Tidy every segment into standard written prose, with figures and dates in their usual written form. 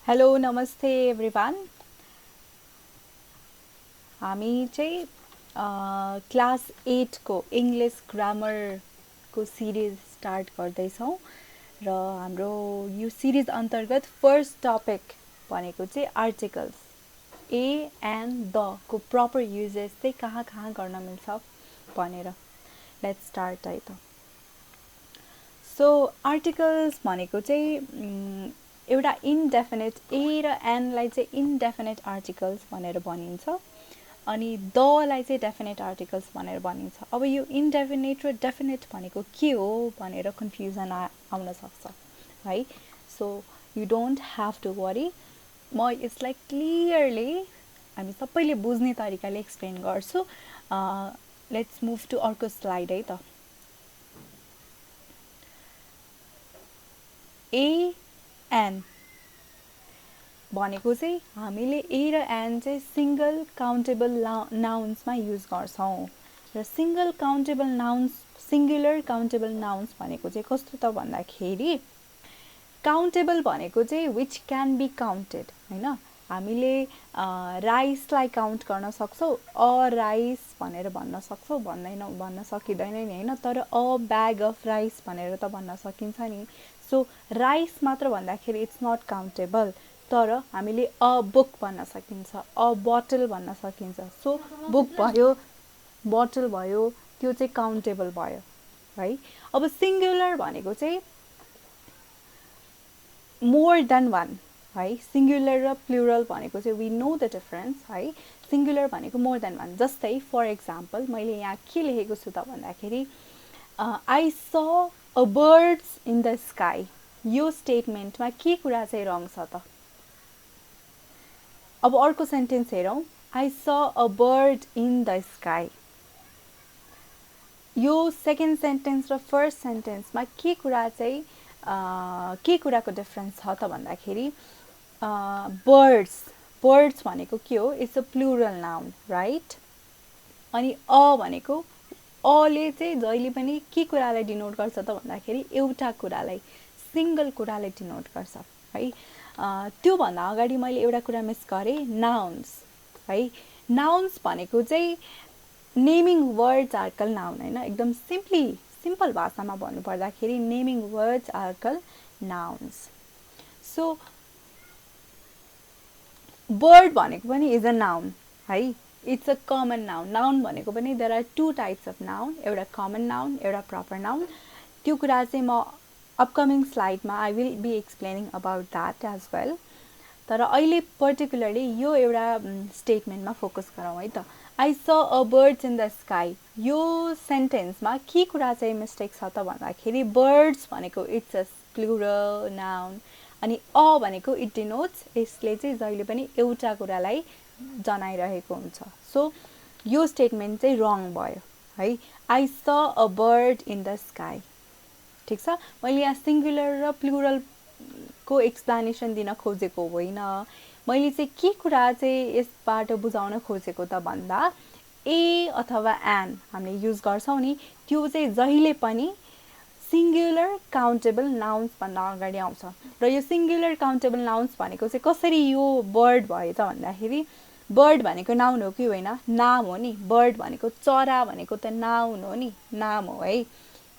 Hello नमस्ते everyone. हामी चाहिँ क्लास 8 को इङ्ग्लिस ग्रामरको सिरिज स्टार्ट गर्दैछौँ र हाम्रो यो सिरिज अन्तर्गत फर्स्ट टपिक भनेको चाहिँ आर्टिकल्स ए एन्ड द को प्रपर युजेस चाहिँ कहाँ कहाँ गर्न मिल्छ भनेर। लेट्स स्टार्ट है त। सो आर्टिकल्स भनेको चाहिँ एउटा इन्डेफिनेट ए र एनलाई चाहिँ इन्डेफिनेट आर्टिकल्स भनेर भनिन्छ अनि दलाई चाहिँ डेफिनेट आर्टिकल्स भनेर भनिन्छ। अब यो इन्डेफिनेट र डेफिनेट भनेको के हो भनेर कन्फ्युजन आउन सक्छ है। So you don't have to worry, म यसलाई क्लियरली हामी सबैले बुझ्ने तरिकाले एक्सप्लेन गर्छु। लेट्स मुभ टु अर्को स्लाइड है त। ए एन भनेको चाहिँ हामीले ए र एन चाहिँ सिंगल काउन्टेबल नाउन्समा युज गर्छौँ र single countable nouns singular countable nouns भनेको चाहिँ कस्तो त भन्दाखेरि काउन्टेबल भनेको चाहिँ विच क्यान बी काउन्टेड हैन। हामीले राइसलाई काउन्ट गर्न सक्छौँ, अ राइस भनेर भन्न सक्छौँ, भन्न सकिँदैन नि हैन, तर अ ब्याग अफ राइस भनेर त भन्न सकिन्छ नि। सो राइस मात्र भन्दाखेरि इट्स नट काउन्टेबल, तर हामीले अ बुक भन्न सकिन्छ, अ बोटल भन्न सकिन्छ। सो बुक भयो, बोटल भयो, त्यो चाहिँ काउन्टेबल भयो है। अब सिंगुलर भनेको चाहिँ मोर देन वान है। सिंगुलर र प्लुरल भनेको चाहिँ वी नो द डिफरेन्स है। सिंगुलर भनेको मोर देन वान। जस्तै फर एक्जाम्पल मैले यहाँ के लेखेको छु त भन्दाखेरि आई स a bird's in the sky. यो स्टेटमेन्टमा के कुरा चाहिँ रङ छ त। अब अर्को सेन्टेन्स हेरौँ, आई स a bird in the sky. यो सेकेन्ड सेन्टेन्स र फर्स्ट सेन्टेन्समा के कुरा चाहिँ के कुराको डिफरेन्स छ त भन्दाखेरि बर्ड्स भनेको के हो, it's a plural noun right. अनि अ भनेको अले चाहिँ जहिले पनि के कुरालाई डिनोट गर्छ त भन्दाखेरि एउटा कुरालाई, सिंगल कुरालाई डिनोट गर्छ है। त्योभन्दा अगाडि मैले एउटा कुरा मिस गरेँ, नाउन्स है। नाउन्स भनेको चाहिँ naming words are call noun हैन। एकदम सिम्पल भाषामा भन्नुपर्दाखेरि naming words are call nouns. So bird भनेको पनि इज अ नाउन है, it's a common noun. Noun भनेको पनि there are two types of noun, एउटा कमन नाउन, एउटा प्रपर नाउन। त्यो कुरा चाहिँ म अपकमिङ स्लाइडमा I will be explaining about that as well. तर अहिले पर्टिकुलरली यो एउटा स्टेटमेन्टमा फोकस गरौँ है त। आई स a bird's in the sky, यो सेन्टेन्समा के कुरा चाहिँ मिस्टेक छ त भन्दाखेरि बर्ड्स भनेको इट्स अ प्लुरल नाउन अनि अ भनेको इट डिनोट्स, यसले चाहिँ जहिले पनि एउटा कुरालाई जनाइरहेको हुन्छ। सो यो स्टेटमेन्ट चाहिँ रङ भयो है। आई स a bird in the sky, ठिक छ। मैले यहाँ सिंगुलर र प्लुरलको एक्सप्लेनेसन दिन खोजेको होइन। मैले चाहिँ के कुरा चाहिँ यसबाट बुझाउन खोजेको त भन्दा ए अथवा एन हामीले युज गर्छौँ नि, त्यो चाहिँ जहिले पनि सिंगुलर काउन्टेबल नाउन्स भन्दा अगाडि आउँछ। र यो सिंगुलर काउन्टेबल नाउन्स भनेको चाहिँ कसरी यो बर्ड भयो त भन्दाखेरि बर्ड भनेको नाउन हो कि होइन, नाम हो नि। बर्ड भनेको चरा भनेको त नाउन हो नि, नाम हो है।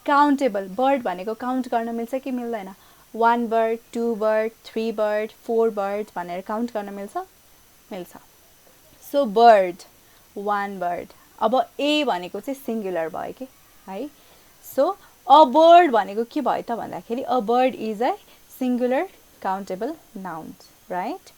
काउन्टेबल बर्ड भनेको काउन्ट गर्न मिल्छ कि मिल्दैन, 1 बर्ड 2 बर्ड 3 बर्ड 4 बर्ड भनेर काउन्ट गर्न मिल्छ, मिल्छ। So bird 1 bird. अब ए भनेको चाहिँ सिंगुलर भयो कि है। सो अ बर्ड भनेको के भयो त भन्दाखेरि a bird is a singular countable noun right.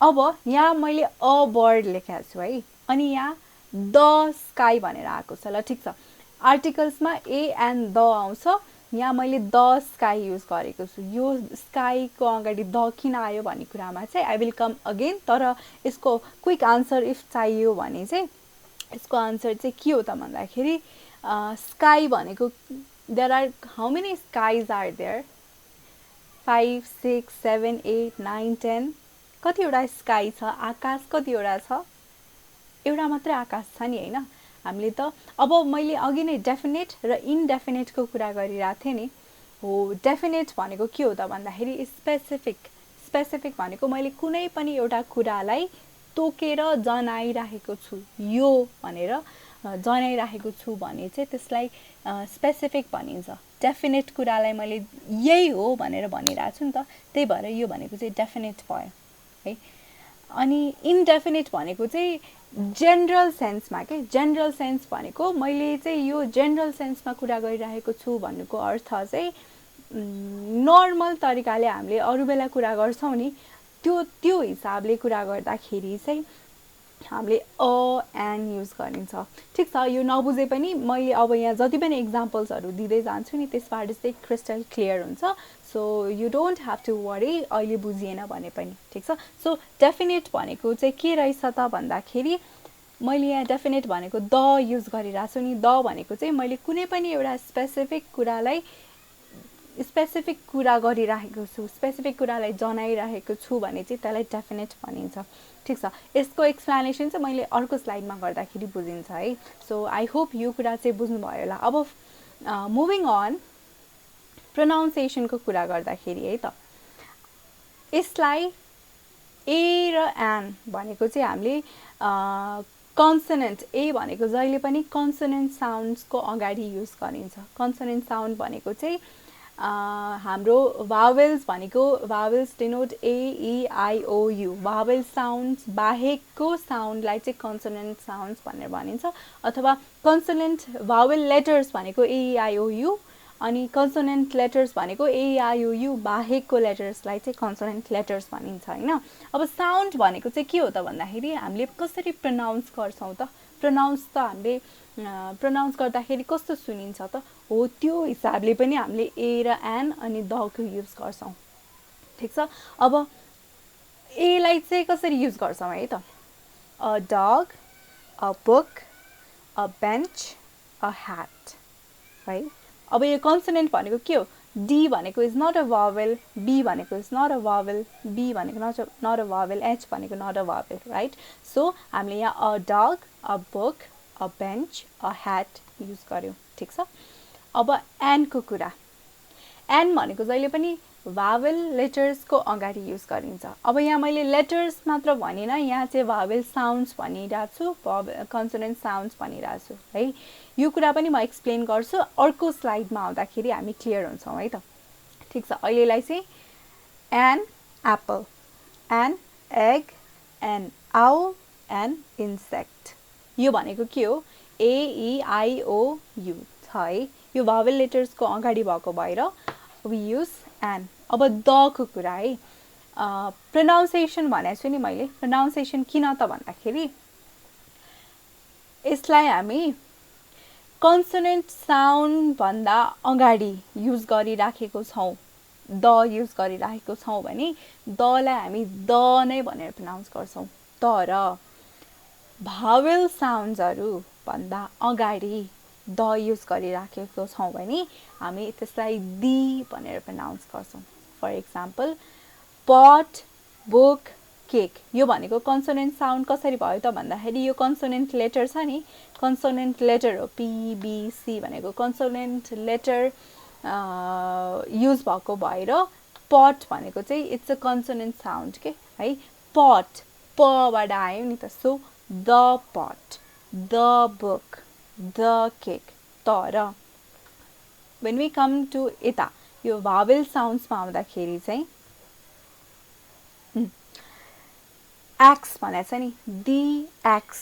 अब यहाँ मैले अ बर्ड लेखेको छु है, अनि यहाँ द स्काई भनेर आएको छ। ल ठिक छ, आर्टिकल्समा ए एन्ड द आउँछ, यहाँ मैले द स्काई युज गरेको छु। यो स्काईको अगाडि द किन आयो भन्ने कुरामा चाहिँ आई विल कम अगेन। तर यसको क्विक आन्सर इफ चाहियो भने चाहिँ यसको आन्सर चाहिँ के हो त भन्दाखेरि स्काई भनेको there are how many skies are there, 5 6 7 8 9 10, कतिवटा स्काई छ, आकाश कतिवटा छ, एउटा मात्रै आकाश छ नि हैन। हामीले त अब मैले अघि नै डेफिनेट र इनडेफिनेटको कुरा गरिरहेको थिएँ नि हो डेफिनेट भनेको के हो त भन्दाखेरि स्पेसिफिक भनेको मैले कुनै पनि एउटा कुरालाई तोकेर जनाइराखेको छु यो भनेर जनाइराखेको छु भने चाहिँ त्यसलाई स्पेसिफिक भनिन्छ। डेफिनेट कुरालाई मैले यही हो भनेर भनिरहेको छु नि त, त्यही भएर यो भनेको चाहिँ डेफिनेट भयो है। अनि इनडेफिनेट भनेको चाहिँ जेनरल सेन्समा के, जेनरल सेन्स भनेको मैले चाहिँ यो जेनरल सेन्समा कुरा गरिरहेको छु भन्नुको अर्थ चाहिँ नर्मल तरिकाले हामीले अरू बेला कुरा गर्छौँ नि त्यो हिसाबले कुरा गर्दाखेरि चाहिँ हामीले एन युज गरिन्छ। ठिक छ, यो नबुझे पनि मैले अब यहाँ जति पनि इक्जाम्पल्सहरू दिँदै जान्छु नि त्यसबाट चाहिँ क्रिस्टल क्लियर हुन्छ। So you don't have to worry अहिले बुझिएन भने पनि। ठिक छ, सो डेफिनेट भनेको चाहिँ के रहेछ त भन्दाखेरि मैले यहाँ डेफिनेट भनेको द युज गरिरहेको छु नि। द भनेको चाहिँ मैले कुनै पनि एउटा स्पेसिफिक कुरा गरिरहेको छु, स्पेसिफिक कुरालाई जनाइरहेको छु भने चाहिँ त्यसलाई डेफिनेट भनिन्छ। ठिक छ, यसको एक्सप्लेनेसन चाहिँ मैले अर्को स्लाइडमा गर्दाखेरि बुझिन्छ है। सो आई होप यो कुरा चाहिँ बुझ्नुभयो होला। अब मुभिङ अन प्रोनाउन्सिएसनको कुरा गर्दाखेरि है त, यसलाई ए र एन भनेको चाहिँ हामीले कन्सोनेन्ट, ए भनेको जहिले पनि कन्सोनेन्ट साउन्ड्सको अगाडि युज गरिन्छ। कन्सोनेन्ट साउन्ड भनेको चाहिँ हाम्रो भावेल्स भनेको भावेल्स डिनोट AEIOU, भावेल साउन्ड्स बाहेकको साउन्डलाई चाहिँ कन्सोनेन्ट साउन्ड्स भनेर भनिन्छ। अथवा कन्सोनेन्ट भावेल लेटर्स भनेको AEIOU अनि कन्सोनेन्ट लेटर्स भनेको AEIOU बाहेकको लेटर्सलाई चाहिँ कन्सोनेन्ट लेटर्स भनिन्छ होइन। अब साउन्ड भनेको चाहिँ के हो त भन्दाखेरि हामीले कसरी प्रोनाउन्स गर्छौँ त, प्रोनाउन्स त हामीले प्रोनाउन्स गर्दाखेरि कस्तो सुनिन्छ त, हो त्यो हिसाबले पनि हामीले ए र एन अनि दको युज गर्छौँ। ठिक छ, अब एलाई चाहिँ कसरी युज गर्छौँ है त, a dog, a book, a bench, a hat है। अब यो कन्सोनेन्ट भनेको के हो, डी भनेको is not a vowel, B भनेको is not a vowel, B भनेको नट अ भावेल, एच भनेको not a vowel right. So हामीले यहाँ a dog, a book, a bench, a hat use गर्यौँ। ठिक छ, अब एनको कुरा, एन भनेको जहिले पनि भावेल लेटर्सको अगाडि युज गरिन्छ। अब यहाँ मैले लेटर्स मात्र भनिनँ, यहाँ चाहिँ भावेल साउन्ड्स भनिरहेको छु, कन्सोनेन्ट साउन्ड्स भनिरहेको छु है। यो कुरा पनि म एक्सप्लेन गर्छु अर्को स्लाइडमा आउँदाखेरि हामी क्लियर हुन्छौँ है त। ठिक छ, अहिलेलाई चाहिँ an apple, an egg, an owl, an insect, यो भनेको के हो, AEIOU छ है। यो भावेल लेटर्सको अगाडि भएको भएर वी युज एन। अब दको कुरा है, प्रोनाउन्सिएसन भनेको छु नि मैले, प्रोनाउन्सिएसन किन त भन्दाखेरि यसलाई हामी कन्सोनेन्ट साउन्ड भन्दा अगाडि युज गरिराखेको छौँ, द युज गरिराखेको छौँ भने दलाई हामी द नै भनेर प्रोनाउन्स गर्छौँ। तर भावेल साउन्ड्सहरू भन्दा अगाडि द युज गरिराखेको छौँ भने हामी त्यसलाई दी भनेर प्रोनाउन्स गर्छौँ। फर इक्जाम्पल पट, बुक, केक, यो भनेको कन्सोनेन्ट साउन्ड कसरी भयो त भन्दाखेरि यो कन्सोनेन्ट लेटर छ नि, कन्सोनेन्ट लेटर हो, PBC भनेको कन्सोनेन्ट लेटर युज भएको भएर पट भनेको चाहिँ इट्स अ कन्सोनेन्ट साउन्ड के है। पट पबाट आयो नि त, सो द पट, द बुक, द केक। तर when we come to यता यो भावेल साउन्ड्समा आउँदाखेरि चाहिँ एक्स भनेको छ नि, दी एक्स,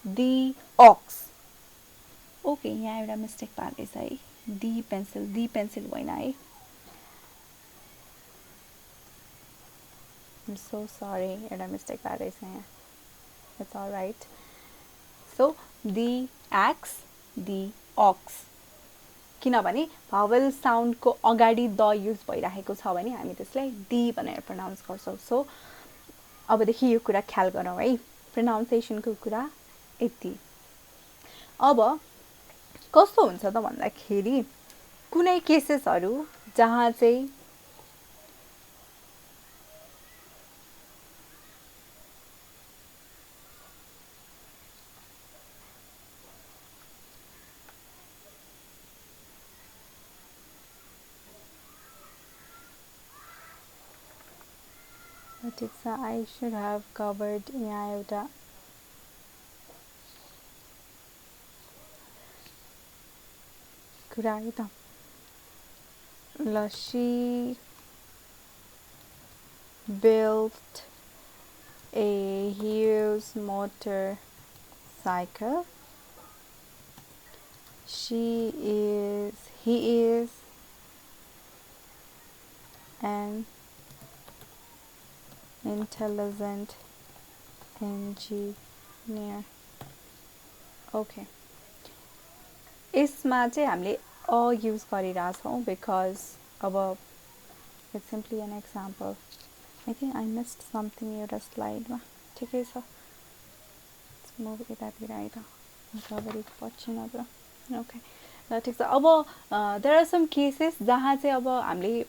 दी अक्स। ओके, यहाँ एउटा मिस्टेक पार्दैछ है, दी पेन्सिल होइन है। I'm so sorry, एउटा मिस्टेक पार्दैछ यहाँ, it's all right. So the x, the ox, किनभने भावेल साउन्डको अगाडि द युज भइरहेको छ भने हामी त्यसलाई दी भनेर प्रोनाउन्स गर्छौँ। सो अबदेखि यो कुरा ख्याल गरौँ है, प्रोनाउन्सिएसनको कुरा यति। अब कस्तो हुन्छ त भन्दाखेरि कुनै केसेसहरू जहाँ चाहिँ ठिक छ आई शुड हेभ कभर्ड यहाँ एउटा कुरा है त ल she built a huge motorcycle. He is an intelligent engineer. Okay. यसमा चाहिँ हामीले अ युज गरिरहेछौँ बिकज अब it's simply an example. I think I missed something एउटा स्लाइडमा. ठिकै छ, मुभ यतातिर है त अगाडि पछि नत्र. ओके ल ठिक छ. अब देयर आर सम केसेस जहाँ चाहिँ अब हामीले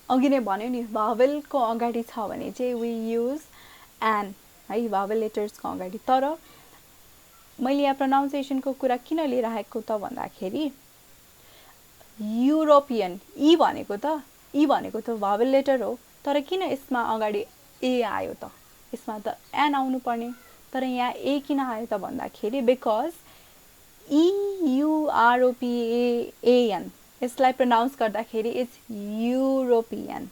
अघि नै भन्यो नि भावेलको अगाडि छ भने चाहिँ वी युज एन है भावेल लेटर्सको अगाडि. तर मैले यहाँ प्रोनाउन्सिएसनको कुरा किन लिइरहेको त भन्दाखेरि युरोपियन ई भनेको त भावेल लेटर हो, तर किन यसमा अगाडि ए आयो त? यसमा त एन आउनु पर्ने, तर यहाँ ए किन आयो त भन्दाखेरि बिकज EUROPAN यसलाई प्रोनाउन्स गर्दाखेरि इट्स युरोपियन,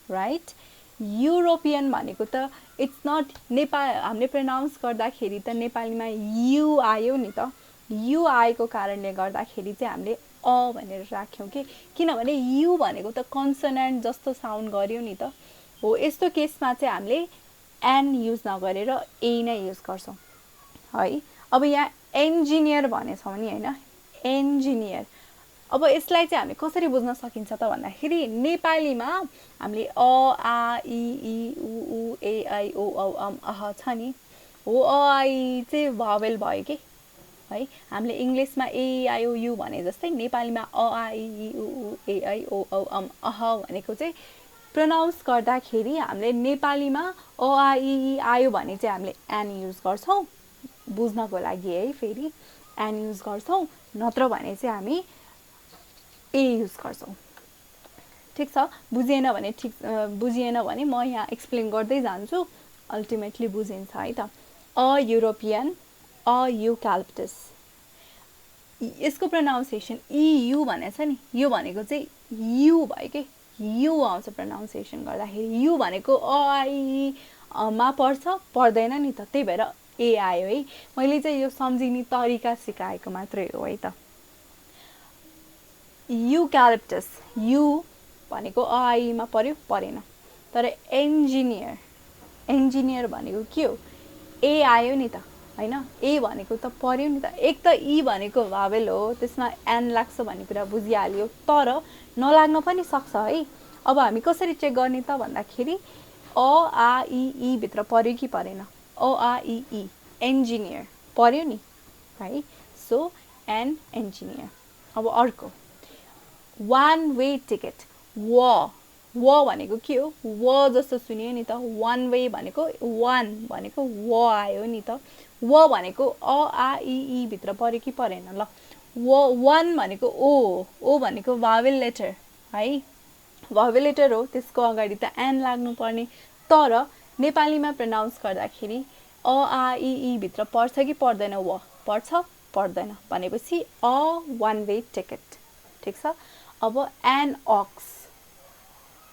राइट? युरोपियन भनेको त इट्स नट नेपाल. हामीले प्रोनाउन्स गर्दाखेरि त नेपालीमा यु आयो नि त. यु आएको कारणले गर्दाखेरि चाहिँ हामीले अ भनेर राख्यौँ कि किनभने यु भनेको त कन्सोनेन्ट जस्तो साउन्ड गर्यो नि त. हो यस्तो केसमा चाहिँ हामीले एन युज नगरेर ए नै युज गर्छौँ है. अब यहाँ इन्जिनियर भनेछौँ नि होइन, इन्जिनियर. अब यसलाई चाहिँ हामीले कसरी बुझ्न सकिन्छ त भन्दाखेरि नेपालीमा हामीले अ आ इ ई उ ऊ ए आई ओ औ अम अह छ नि. हो अ आ इ चाहिँ भावेल भयो कि है. हामीले इङ्ग्लिसमा ए आई ओ यु भने जस्तै नेपालीमा अ आ इ ई उ ऊ ए आई ओ औ अम अह भनेको चाहिँ प्रोनाउन्स गर्दाखेरि हामीले नेपालीमा अ आ इ ई आयो भने चाहिँ हामीले एन युज गर्छौँ बुझ्नको लागि है. फेरि एन युज गर्छौँ, नत्र भने चाहिँ हामी ए युज गर्छौँ. ठिक छ, बुझिएन भने म यहाँ एक्सप्लेन गर्दै जान्छु, अल्टिमेटली बुझिन्छ है त. A European, a eucalyptus. यसको प्रोनाउन्सिएसन इयु भनेछ नि, यो भनेको चाहिँ यु भयो कि यु आउँछ प्रोनाउन्सिएसन गर्दाखेरि. यु भनेको अ आ इ मा पर्छ पर्दैन नि त, त्यही भएर ए आयो है. मैले चाहिँ यो सम्झिने तरिका सिकाएको मात्रै हो है त. युक्यालिप्टस यु भनेको अ आ इ मा पर्यो परेन. तर इन्जिनियर भनेको के हो? ए आयो नि त होइन. ए भनेको त पर्यो नि त. एक त ई भनेको भावेल हो, त्यसमा एन लाग्छ भन्ने कुरा बुझिहाल्यो, तर नलाग्न पनि सक्छ है. अब हामी कसरी चेक गर्ने त भन्दाखेरि अ आ इ ई भित्र पर्यो कि परेन. अ आ इ ई इन्जिनियर पर्यो नि है. So an engineer. अब अर्को वान वे टिकट. व भनेको के हो? व जस्तो सुन्यो नि त. वान वे भनेको वान भनेको व आयो नि त. व भनेको अ आ इ ई भित्र पर्यो कि परेन? ल वान भनेको ओ भनेको भावेल लेटर है, भावेल लेटर हो, त्यसको अगाडि त एन लाग्नु पर्ने. तर नेपालीमा प्रोनाउन्स गर्दाखेरि अ आ इ ई भित्र पर्छ कि पर्दैन? व पर्छ पर्दैन भनेपछि अ वान वे टिकट. ठिक छ. अब एन अक्स,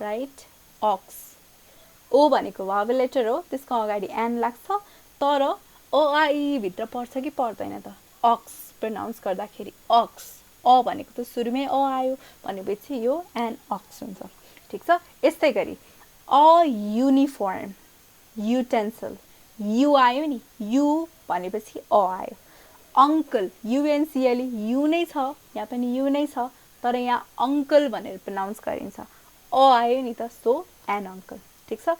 राइट? अक्स. ओ भनेको भावेल लेटर हो, त्यसको अगाडि एन लाग्छ, तर अ आ इ भित्र पर्छ कि पर्दैन त? अक्स प्रोनाउन्स गर्दाखेरि अक्स. अ भनेको त सुरुमै अ आयो भनेपछि यो एन अक्स हुन्छ. ठिक छ. यस्तै गरी अ युनिफर्म, युटेन्सिल. यु आयो नि, यु भनेपछि अ आयो. अङ्कल युएनसिएल यु नै छ, यहाँ पनि यु नै छ, तर यहाँ अङ्कल भनेर प्रोनाउन्स गरिन्छ. अ आयो नि त, सो एन अङ्कल. ठिक छ.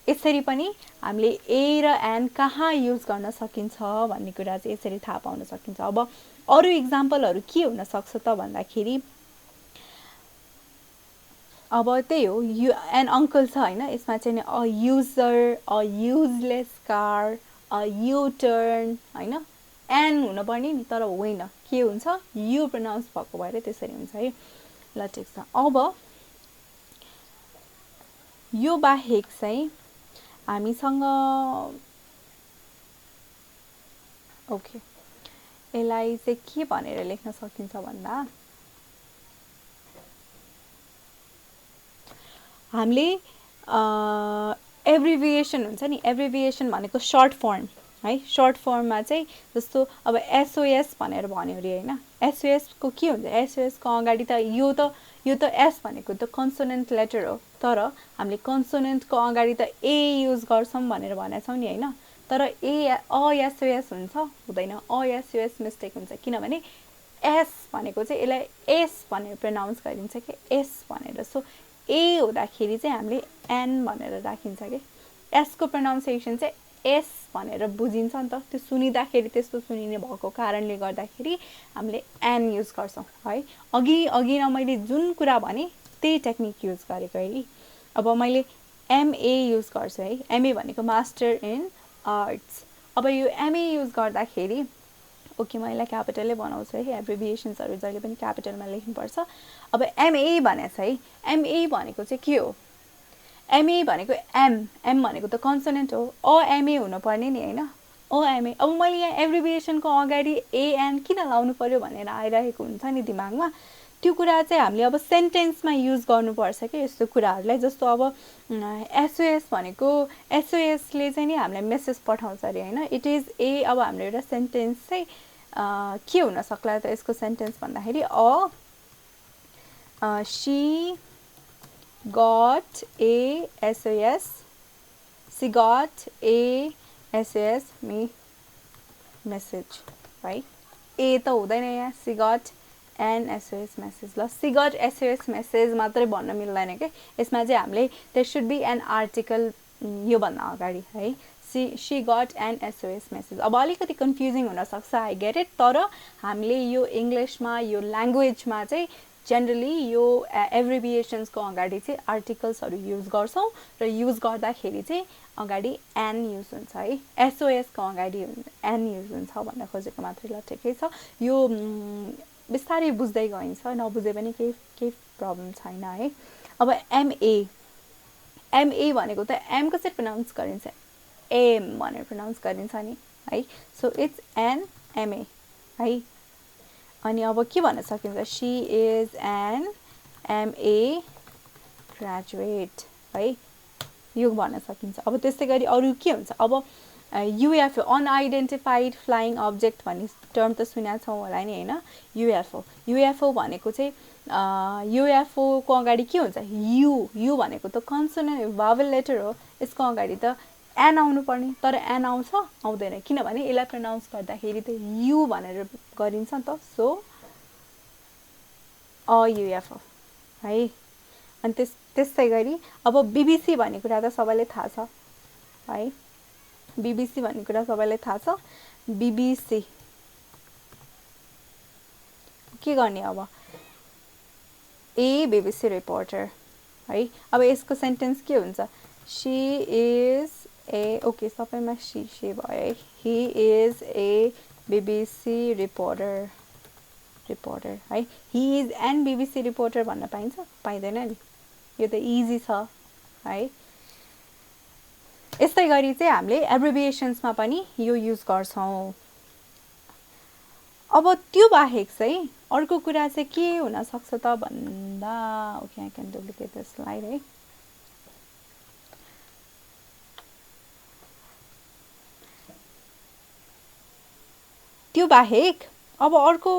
यसरी पनि हामीले ए र एन कहाँ युज गर्न सकिन्छ भन्ने कुरा चाहिँ यसरी थाहा पाउन सकिन्छ. अब अरू इक्जाम्पलहरू के हुनसक्छ त भन्दाखेरि अब त्यही हो, एन अङ्कल छ होइन. यसमा चाहिँ a user, a useless car, a U-turn होइन. एन हुनुपर्ने नि, तर होइन, के हुन्छ? यु प्रोनाउन्स भएको भएर त्यसरी हुन्छ है. ल ठिक छ. अब यो बाहेक चाहिँ हामीसँग ओके यसलाई चाहिँ के भनेर लेख्न सकिन्छ भन्दा हामीले एब्रिभिएसन हुन्छ नि एब्रिभिएसन भनेको सर्ट फर्म है सर्ट फर्ममा चाहिँ जस्तो अब एसओएस भनेर भन्यो अरे हैन एसओएस को के हुन्छ एसओएस को अगाडि त यो त एस भनेको त कन्सोनेन्ट लेटर हो तर हामीले कन्सोनेन्ट को अगाडि त ए युज गर्छौं भनेर भनेका छौं नि हैन तर एसओएस हुन्छ हुँदैन एसओएस मिस्टेक हुन्छ किनभने एस भनेको चाहिँ यसलाई एस भनेर प्रोनाउन्स गरिन्छ कि एस भनेर सो ए हुँदाखेरि चाहिँ हामीले एन भनेर राखिन्छ के एस को प्रोनाउन्सिएसन चाहिँ एस भनेर बुझिन्छ नि त त्यो सुनिदाखेरि त्यस्तो सुनिने भएको कारणले गर्दाखेरि हामीले एन युज गर्छौं है अघि न मैले जुन कुरा भने त्यही टेक्निक युज गरेको है अब मैले एमए युज गर्छु है एमए भनेको मास्टर इन आर्ट्स अब यो एमए युज गर्दाखेरि ओके म यसलाई क्यापिटलले बनाउँछु है एब्रिभिएसन्सहरु जहिले पनि क्यापिटलमा लेख्नुपर्छ अब एमए भनेछ है एमए भनेको चाहिँ के हो एमए भनेको एम भनेको त कन्सोनेन्ट हो एमए हुन पर्ने नि हैन एमए अब मैले यहाँ एब्रिभिएसनको अगाडि एएन किन लाउनु पर्यो भनेर आइरहेको हुन्छ नि दिमागमा त्यो कुरा चाहिँ हामीले अब सेन्टेन्समा युज गर्नुपर्छ के यस्तो कुराहरुलाई जस्तो अब एसओएस भनेको एसओएस ले चाहिँ नि हामीलाई मेसेज पठाउँछ रे हैन इट इज ए अब हाम्रो एउटा सेन्टेन्स चाहिँ के हुन सक्ला त यसको सेन्टेन्स भन्दाखेरि she got a SOS she got a SOS me message right ए त हुँदैन यहाँ she got an SOS message ल she got SOS message मात्रै भन्न मिल्दैन के यसमा चाहिँ हामीले there should be an article यो भन्दा अगाडि है she got an SOS message अब अलिकति कन्फ्युजिङ हुन सक्छ I get it तर हामीले यो इंग्लिशमा यो ल्याङ्ग्वेजमा चाहिँ जनरली यो एब्रिभिएसन्स को अगाडि चाहिँ आर्टिकल्सहरु युज गर्छौं र युज गर्दाखेरि चाहिँ अगाडि एन युज हुन्छ है एसओएस को अगाडि एन युज हुन्छ भन्न खोजेको मात्रै ल ठिकै छ यो बिस्तारै बुझ्दै गइन्छ नबुझे पनि केही प्रब्लम छैन है अब एमए भनेको त एम कसरी प्रोनाउन्स गरिन्छ एम भनेर प्रोनाउन्स गरिन्छ नि है सो इट्स एन एमए है अनि अब के भन्न सकिन्छ she is an MA graduate है यो भन्न सकिन्छ अब त्यसै गरी अरु के हुन्छ अब युएफओ अनआइडेन्टिफाइड फ्लाइङ अब्जेक्ट भन्ने टर्म त सुनेका छौं होला नि हैन युएफओ भनेको चाहिँ युएफओ को अगाडि के हुन्छ यु भनेको त कन्सोनेन्ट भावेल लेटर हो यसको अगाडि त एन आउनु पर्ने तर एन आउँछ आउँदैन किनभने यसलाई प्रोनाउन्स गर्दाखेरि त यु भनेर गरिन्छ नि त सो युएफओ है अनि त्यसै गरी अब बीबीसी भन्ने कुरा त सबैलाई थाहा छ है बीबीसी भन्ने कुरा सबैलाई थाहा छ बीबीसी के गर्ने अब ए बीबीसी रिपोर्टर है अब यसको सेन्टेन्स के हुन्छ शी इज ए ओके सबैमा शी भयो है he is a BBC reporter है he is an BBC reporter भन्न पाइन्छ पाइदैन नि यो त इजी छ है यस्तै गरी चाहिँ हामीले एब्रिभिएसन्समा पनि यो युज गर्छौं अब त्यो बाहेक चाहिँ अर्को कुरा चाहिँ के हुन सक्छ त भन्दा okay I can duplicate the slide है त्यो बाहेक अब अर्को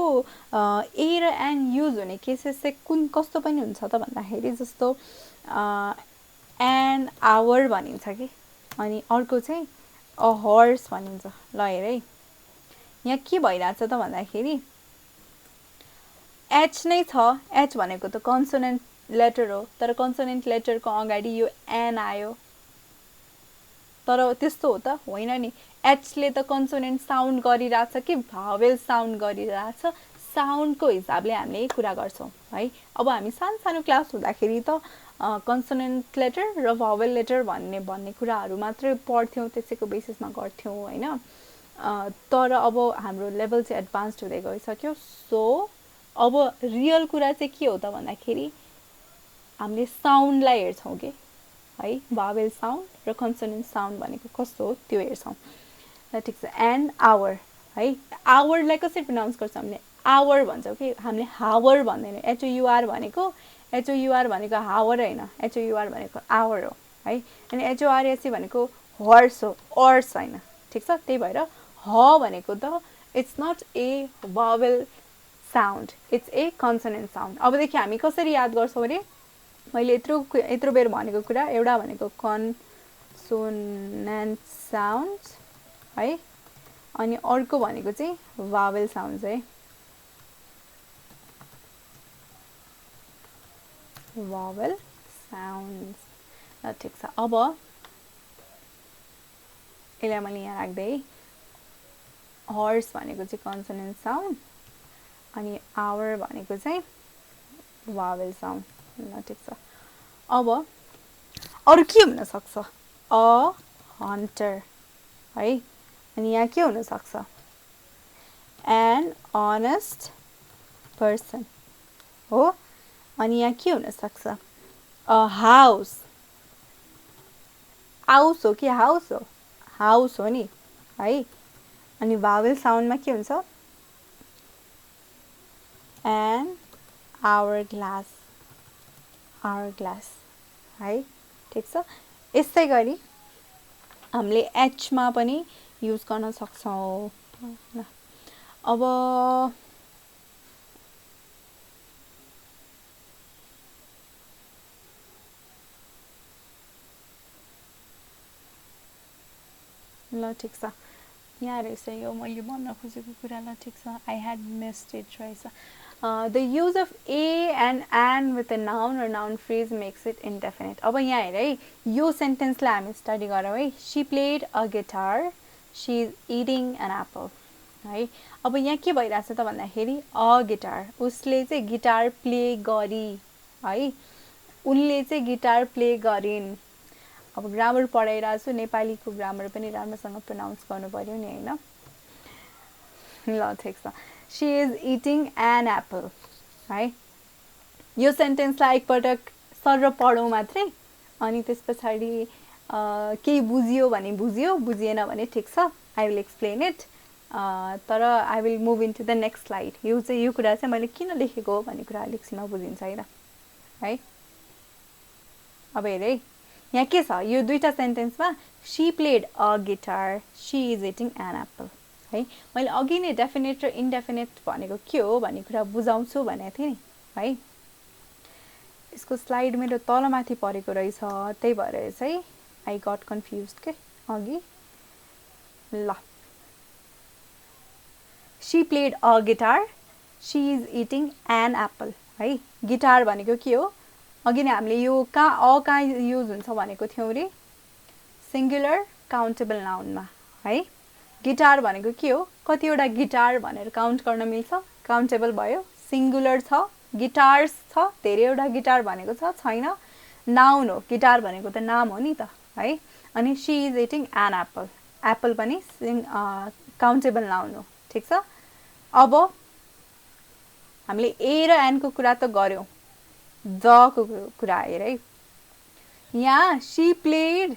ए र एन युज हुने केसेस चाहिँ कुन कस्तो पनि हुन्छ त भन्दाखेरि जस्तो एन आवर भनिन्छ के अनि अर्को चाहिँ अ हर्स भनिन्छ ल हेर है यहाँ के भइराछ त भन्दाखेरि एच नै छ एच भनेको त कन्सोनेन्ट लेटर हो तर कन्सोनेन्ट लेटरको अगाडि यो एन आयो तर त्यस्तो हो त होइन नि एच ले त कन्सोनेन्ट साउन्ड गरिराछ कि भावेल साउन्ड गरिराछ साउन्डको हिसाबले हामीले कुरा गर्छौं है अब हामी सानो क्लास हुँदाखेरि त कन्सोनेन्ट लेटर र भावेल लेटर भन्ने कुराहरु मात्रै पढ्थ्यौं त्यसैको बेसिसमा गर्थ्यौं हैन तर अब हाम्रो लेभल चाहिँ एडभान्स्ड हुँदै गइसक्यो सो अब रियल कुरा चाहिँ के हो त भन्दाखेरि हामीले साउन्डलाई हेर्छौं के है भावेल साउन्ड र कन्सोनेन्ट साउन्ड भनेको कस्तो हो त्यो हेर्छौँ ल ठिक छ एन आवर है आवरलाई कसरी प्रोनाउन्स गर्छौँ हामीले आवर भन्छौँ कि हामीले हावर भन्दैन एचओयुआर भनेको हावर होइन एचओयुआर भनेको आवर हो है अनि एचओआरएससी भनेको हर्स हो अर्स होइन ठिक छ त्यही भएर ह भनेको त it's not a vowel sound it's a consonant sound अबदेखि हामी कसरी याद गर्छौँ अरे मैले यत्रो बेर भनेको कुरा एउटा भनेको कन्सोनेन्ट साउन्ड है अनि अर्को भनेको चाहिँ भावेल साउन्ड है भावेल साउन्ड ल ठिक छ अब यसलाई मैले यहाँ राख्दै हर्स भनेको चाहिँ कन्सोनेन्ट साउन्ड अनि आवर भनेको चाहिँ भावेल साउन्ड ल ठिक छ अब अरू के हुन सक्छ अ हन्टर है अनि यहाँ के हुन सक्छ एन अनेस्ट पर्सन हो अनि यहाँ के हुन सक्छ अ हाउस हाउस हो कि हाउस हो नि है अनि भावेल साउन्डमा के हुन्छ एन आवर ग्लास है ठिक छ यसै गरी हामीले एचमा पनि युज गर्न सक्छौँ अब ल ठिक छ यहाँ रहेछ यो मैले भन्न खोजेको कुरा ल ठिक छ आई ह्याड मिस्ड इट रहेछ the use of a and an with a noun or noun phrase makes it indefinite अब यहाँ हेर है यो सेन्टेन्सलाई हामी स्टडी गरौँ है she played a guitar she is eating an apple है अब यहाँ के भइरहेछ त भन्दाखेरि अ गिटार उसले चाहिँ गिटार प्ले गरी है उनले चाहिँ गिटार प्ले गरिन् अब ग्रामर पढाइरहेको छु नेपालीको ग्रामर पनि राम्रोसँग प्रोनाउन्स गर्नु पर्यो नि हैन ल ठिक छ she is eating an apple है यो सेन्टेन्सलाई एकपटक सर पढौँ मात्रै अनि त्यस पछाडि केही बुझियो भने बुझियो बुझिएन भने ठिक छ आई विल एक्सप्लेन इट तर I will move into the next slide यो कुरा चाहिँ मैले किन लेखेको हो भन्ने कुरा अलिकसिनमा बुझिन्छ है अब हेर है यहाँ के छ यो दुईटा सेन्टेन्समा she played a guitar she is eating an apple है मैले अघि नै डेफिनेट र इन्डेफिनेट भनेको के हो भन्ने कुरा बुझाउँछु भनेको थिएँ नि है यसको स्लाइड मेरो तलमाथि परेको रहेछ त्यही भएर चाहिँ आई गट कन्फ्युज्ड के अघि ल she played a guitar she is eating an apple है गिटार भनेको के हो अघि नै हामीले यो कहाँ युज हुन्छ भनेको थियौँ रे सिङ्गुलर काउन्टेबल नाउनमा है गिटार भनेको के हो कतिवटा गिटार भनेर काउन्ट गर्न मिल्छ काउन्टेबल भयो सिङ्गुलर छ गिटार्स छ धेरैवटा गिटार भनेको छैन नाउन हो गिटार भनेको त नाम हो नि त है अनि she is eating an apple apple पनि काउन्टेबल नाउन हो ठिक छ अब हामीले ए र एनको कुरा त गर्यौँ द को कुरा हेर है यहाँ सी प्लेड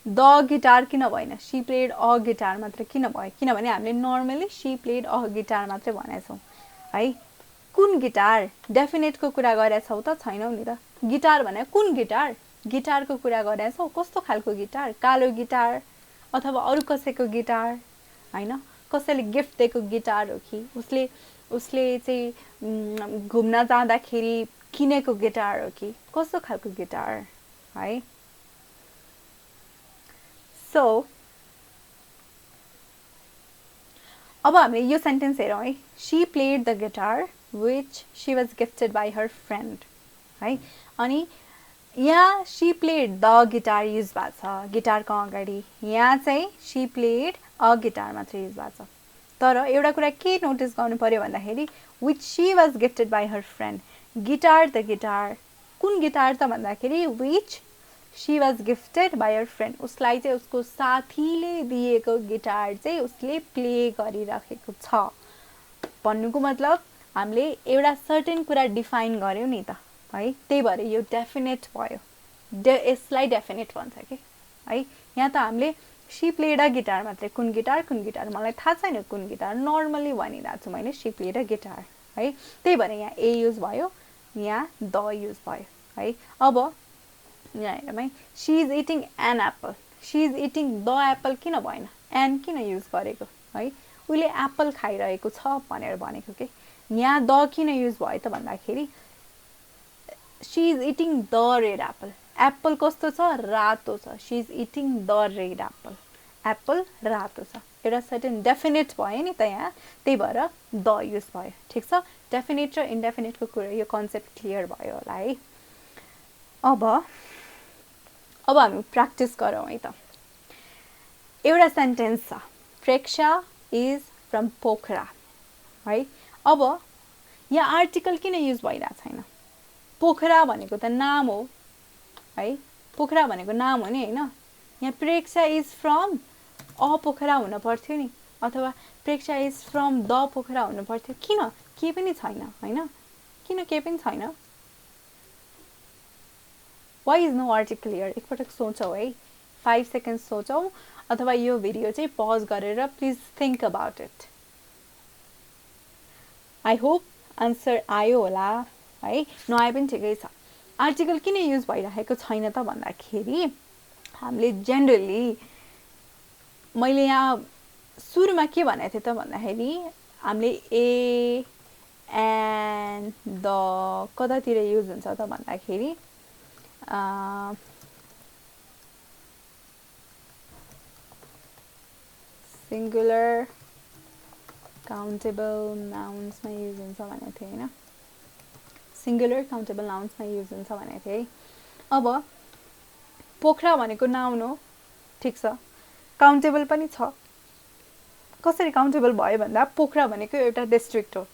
द गिटार किन भएन सी प्लेड अ गिटार मात्र किन भयो किनभने हामीले normally C played a guitar मात्रै भनेछौँ है कुन गिटार डेफिनेटको कुरा गरेछौ त छैनौ नि त गिटार भने कुन गिटार गिटारको कुरा गरेछौ कस्तो खालको गिटार कालो गिटार अथवा अरू कसैको गिटार हैन कसैले गिफ्ट दिएको गिटार हो कि उसले चाहिँ घुम्न जाँदाखेरि किनेको गिटार हो कि कस्तो खालको गिटार है सो अब हामीले यो सेन्टेन्स हेरौँ है she played the guitar which she was gifted by her friend है अनि यहाँ she played the guitar use भएको छ गिटारको अगाडि यहाँ चाहिँ सी प्लेड अ गिटार मात्रै युज भएको छ तर एउटा कुरा के नोटिस गर्नु पर्यो भन्दाखेरि which she was gifted by her friend guitar the guitar कुन गिटार त भन्दाखेरि which she was gifted by her friend उसलाई चाहिँ उसको साथीले दिएको गिटार चाहिँ उसले प्ले गरिराखेको छ भन्नुको मतलब हामीले एउटा सर्टेन कुरा डिफाइन गर्यौँ नि त है त्यही भएर यो डेफिनेट भयो यसलाई डेफिनेट भन्छ कि है। यहाँ त हामीले सी प्लेड अ गिटार मात्रै, कुन गिटार मलाई थाहा छैन कुन गिटार, नर्मली भनिरहेको छु मैले सी प्लेड अ गिटार है। त्यही भएर यहाँ ए युज भयो, यहाँ द युज भयो है। अब यहाँ हेरौँ है, she is eating an apple, she is eating the apple किन भएन, एन किन युज गरेको है, उसले एप्पल खाइरहेको छ भनेर भनेको कि। यहाँ द किन युज भयो त भन्दाखेरि she is eating the red apple, apple कस्तो छ, रातो छ, she is eating the red apple, apple रातो छ, एउटा सर्टेन डेफिनेट भयो नि त यहाँ, त्यही भएर द युज भयो। ठिक छ, डेफिनेट र इन्डेफिनेटको कुरा यो कन्सेप्ट क्लियर भयो होला है। अब हामी प्र्याक्टिस गरौँ है त। एउटा सेन्टेन्स छ, प्रेक्षा इज फ्रम पोखरा है। अब यहाँ आर्टिकल किन युज भइरहेको छैन, पोखरा भनेको त नाम हो है, पोखरा भनेको नाम हो नि होइन। यहाँ प्रेक्षा इज फ्रम अ पोखरा हुन पर्थ्यो नि, अथवा प्रेक्षा इज फ्रम द पोखरा हुनु पर्थ्यो, किन केही पनि छैन होइन, किन केही पनि छैन, why is no article here. एकपटक सोचौँ है, 5 सेकेन्ड सोचौँ, अथवा यो भिडियो चाहिँ पज गरेर please think about it. I hope answer आयो होला है, नआए पनि ठिकै छ। आर्टिकल किन युज भइरहेको छैन त भन्दाखेरि हामीले जेनरली, मैले यहाँ सुरुमा के भनेको थिएँ त भन्दाखेरि हामीले ए एन द कतातिर युज हुन्छ त भन्दाखेरि सिङ्गुलर काउन्टेबल नाउन्समा युज हुन्छ भनेको थिएँ होइन, सिङ्गुलर काउन्टेबल नाउन्समा युज हुन्छ भनेको थिएँ है। अब पोखरा भनेको नाउन हो, ठिक छ, काउन्टेबल पनि छ। कसरी काउन्टेबल भयो भन्दा पोखरा भनेको एउटा डिस्ट्रिक्ट हो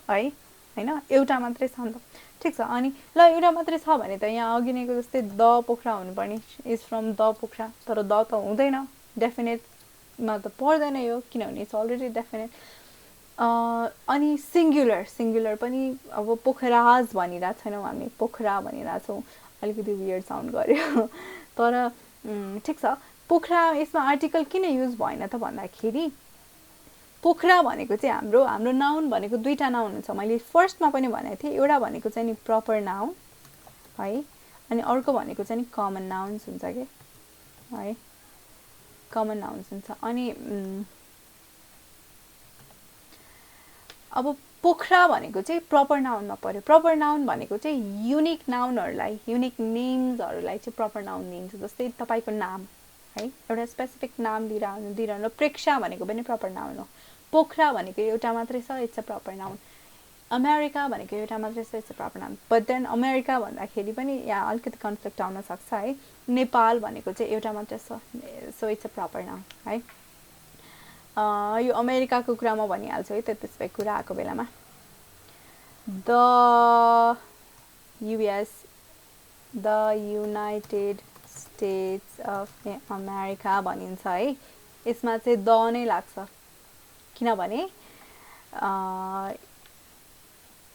है होइन, एउटा मात्रै छ नि त, ठिक छ। अनि ल एउटा मात्रै छ भने त यहाँ अघि नैको जस्तै द पोखरा हुनुपर्ने, इज फ्रम द पोखरा, तर द त हुँदैन, डेफिनेटमा त पर्दैन यो, किनभने इट्स अलरेडी डेफिनेट। अनि सिङ्गुलर पनि अब पोखराज भनिरहेको छैनौँ हामी, पोखरा भनिरहेको छौँ, अलिकति वियर्ड साउन्ड गर्यो तर ठिक छ। पोखरा यसमा आर्टिकल किन युज भएन त भन्दाखेरि पोखरा भनेको चाहिँ हाम्रो नाउन भनेको दुईवटा नाउन हुन्छ, मैले फर्स्टमा पनि भनेको थिएँ। एउटा भनेको चाहिँ नि प्रपर नाउन है, अनि अर्को भनेको चाहिँ नि कमन नाउन्स हुन्छ कि है, कमन नाउन्स हुन्छ। अनि अब पोखरा भनेको चाहिँ प्रपर नाउनमा पर्यो। प्रपर नाउन भनेको चाहिँ युनिक नाउनहरूलाई, युनिक नेम्सहरूलाई चाहिँ प्रपर नाउन दिन्छ। जस्तै तपाईँको नाम है, एउटा स्पेसिफिक नाम दिइरहनु, प्रेक्षा भनेको पनि प्रपर नाउन हो, पोखरा भनेको एउटा मात्रै छ, it's a proper noun, America भनेको एउटा मात्रै छ, it's a proper noun. But then America भन्दाखेरि पनि यहाँ अलिकति कन्फ्लिक्ट आउन सक्छ है, नेपाल भनेको चाहिँ एउटा मात्रै छ, so it's a proper noun है। यो अमेरिकाको कुरा म भनिहाल्छु है त त्यसपछि कुरा आएको बेलामा। The US, the United states of America भनिन्छ है, यसमा चाहिँ द नै लाग्छ, किनभने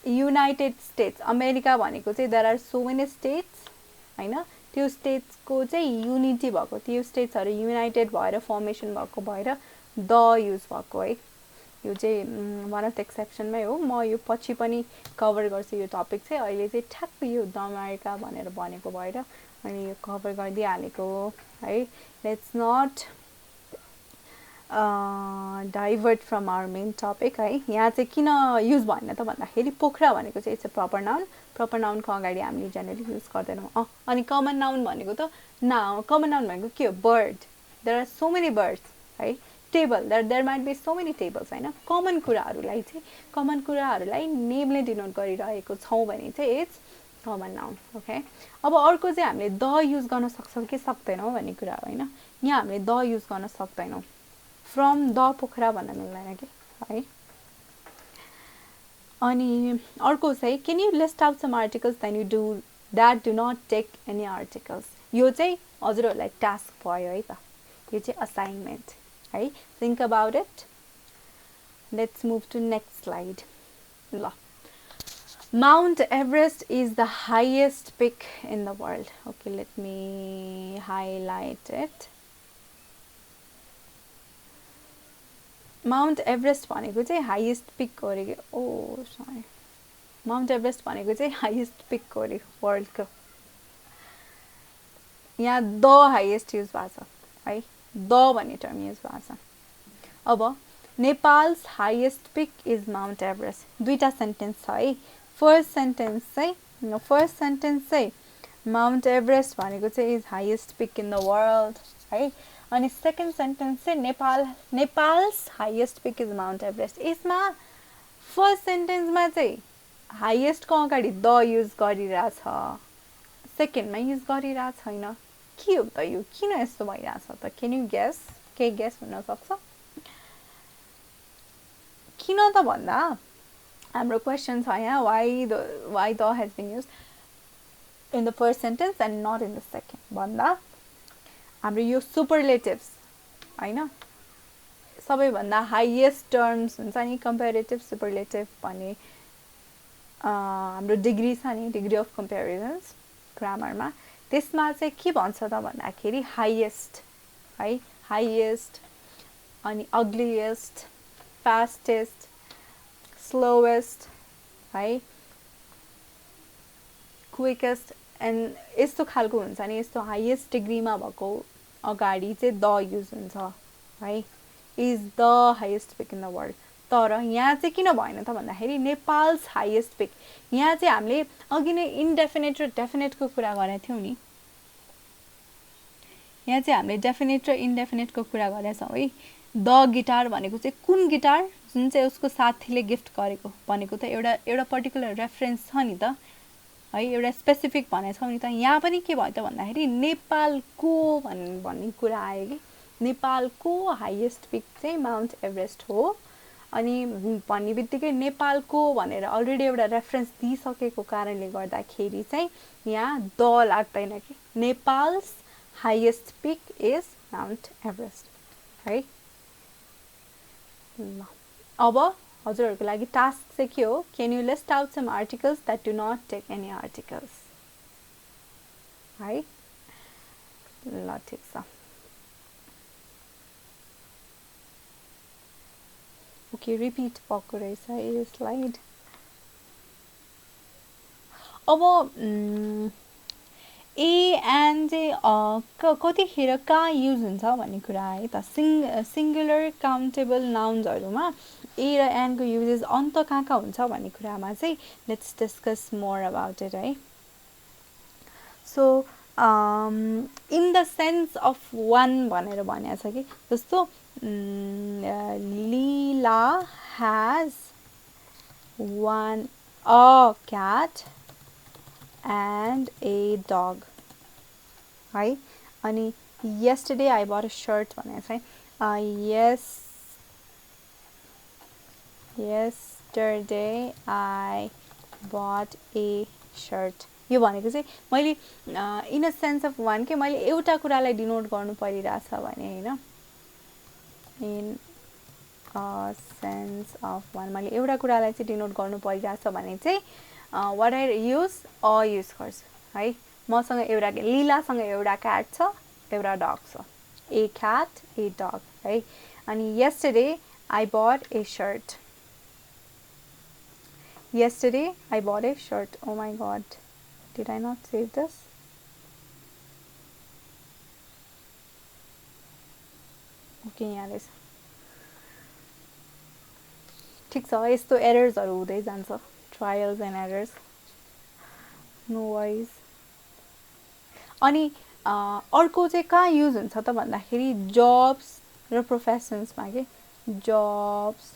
युनाइटेड स्टेट्स, अमेरिका भनेको चाहिँ there are so many states होइन, त्यो स्टेट्सको चाहिँ युनिटी भएको, त्यो स्टेट्सहरू युनाइटेड भएर फर्मेसन भएको भएर द युज भएको है। यो चाहिँ वान अफ द एक्सेप्सनमै हो, म यो पछि पनि कभर गर्छु यो टपिक चाहिँ, अहिले चाहिँ ठ्याक्क यो द अमेरिका भनेर भनेको भएर अनि यो कभर गरिदिइहालेको है। Let's not divert from our main topic है। यहाँ चाहिँ किन युज भएन त भन्दाखेरि पोखरा भनेको चाहिँ it's a proper noun, proper नाउनको अगाडि हामीले जेनरली युज गर्दैनौँ। अनि कमन नाउन भनेको त कमन नाउन भनेको के हो, bird, there are so many birds है, table, there might be so many tables होइन। कमन कुराहरूलाई नेमले डिनोट गरिरहेको छौँ भने चाहिँ इट्स कमन नाउन, ओके। अब अर्को चाहिँ हामीले द युज गर्न सक्छौँ कि सक्दैनौँ भन्ने कुरा हो होइन। यहाँ हामीले द युज गर्न सक्दैनौँ, फ्रम द पोखरा भन्न मिल्दैन कि है। अनि अर्को चाहिँ can you list out some articles then you do that do not take any articles. यो चाहिँ हजुरहरूलाई टास्क भयो है त, यो चाहिँ असाइनमेन्ट है, think about it. Let's move to next slide. ल Mount Everest is the highest peak in the world. Okay, let me highlight it. Mount Everest भनेको चाहिँ हाईएस्ट पिक हो रे. ओ सरी, Mount Everest भनेको चाहिँ हाईएस्ट पिक हो रे वर्ल्डको. यहाँ द हाईएस्ट युज भएको छ है, द भन्ने टर्म युज भएको छ. अब Nepal's highest peak is Mount Everest. दुईटा सेन्टेन्स छ है. फर्स्ट सेन्टेन्स चाहिँ Mount Everest भनेको चाहिँ is highest peak in the world है. अनि सेकेन्ड सेन्टेन्स चाहिँ Nepal's highest peak is Mount Everest. यसमा फर्स्ट सेन्टेन्समा चाहिँ हाईएस्टको अगाडि द युज गरिरहेछ, सेकेन्डमा युज गरिरहेको छैन. के हो त यो, किन यस्तो भइरहेछ त? Can you guess? केही गेस हुन सक्छ? किन त भन्दा हाम्रो क्वेसन छ यहाँ, why the has been use in the first sentence and not in the second भन्दा हाम्रो यो सुपरलेटिभ्स होइन, सबैभन्दा हाइएस्ट टर्म्स हुन्छ नि, कम्पेरेटिभ सुपरलेटिभ भन्ने हाम्रो डिग्री छ नि, डिग्री अफ कम्पेरिजन्स ग्रामरमा. त्यसमा चाहिँ के भन्छ त भन्दाखेरि हाइएस्ट है, हाइएस्ट अनि अग्लिएस्ट, फास्टेस्ट, स्लोवेस्ट है, क्विकेस्ट एन्ड यस्तो खालको हुन्छ नि. यस्तो हाइएस्ट डिग्रीमा भएको अगाडि चाहिँ द युज हुन्छ है. Is the highest pick in the world. तर यहाँ चाहिँ किन भएन त भन्दाखेरि नेपाल's हाइएस्ट पिक. यहाँ चाहिँ हामीले अघि नै इन्डेफिनेट र डेफिनेटको कुरा गरेको थियौँ नि. यहाँ चाहिँ हामीले डेफिनेट र इन्डेफिनेटको कुरा गरेका छौँ है. द गिटार भनेको चाहिँ कुन गिटार, जुन चाहिँ उसको साथीले गिफ्ट गरेको भनेको त एउटा पर्टिकुलर रेफरेन्स छ नि त है, एउटा स्पेसिफिक भनेको छौँ नि त. यहाँ पनि के भयो त भन्दाखेरि नेपालको भन्ने कुरा आयो कि नेपालको हाइएस्ट पिक चाहिँ माउन्ट एभरेस्ट हो. अनि भन्ने बित्तिकै नेपालको भनेर अलरेडी एउटा रेफरेन्स दिइसकेको कारणले गर्दाखेरि चाहिँ यहाँ द लाग्दैन कि. Nepal's highest peak is Mount Everest है. ल अब हजुरहरूको लागि टास्क चाहिँ के हो? Can you list out some articles that do not take any articles है. ल ठिक छ. ओके, रिपिट भएको रहेछ यो स्लाइड. अब ए एन्ड चाहिँ कतिखेर कहाँ युज हुन्छ भन्ने कुरा है त. सिङ्गुलर काउन्टेबल नाउन्सहरूमा ए र एन्डको युजेस अन्त कहाँ कहाँ हुन्छ भन्ने कुरामा चाहिँ let's discuss more about it है. So in the sense of one भनेर भनेको छ कि, जस्तो लीला has a cat and a dog है. अनि yesterday I bought a shirt भनेको छ है. Yesterday I bought a shirt. यो भनेको चाहिँ मैले in a sense of one के मैले एउटा कुरालाई डिनोट गर्नु परिरहेछ भने होइन, in a sense of one मैले एउटा कुरालाई चाहिँ डिनोट गर्नु परिरहेछ भने चाहिँ वाट आई युज युज गर्छु है. मसँग एउटा लीलासँग एउटा क्याट छ, एउटा डग छ. ए क्याट ए डग है. अनि yesterday I bought a shirt. Yesterday I bought a shirt. Oh my god, did I not save this? Okay, यहाँ रहेछ. ठिक छ, यस्तो एरर्सहरू हुँदै जान्छ, trials and errors, no worries. अनि अर्को चाहिँ कहाँ युज हुन्छ त भन्दाखेरि जब्स र प्रोफेसन्समा के. जब्स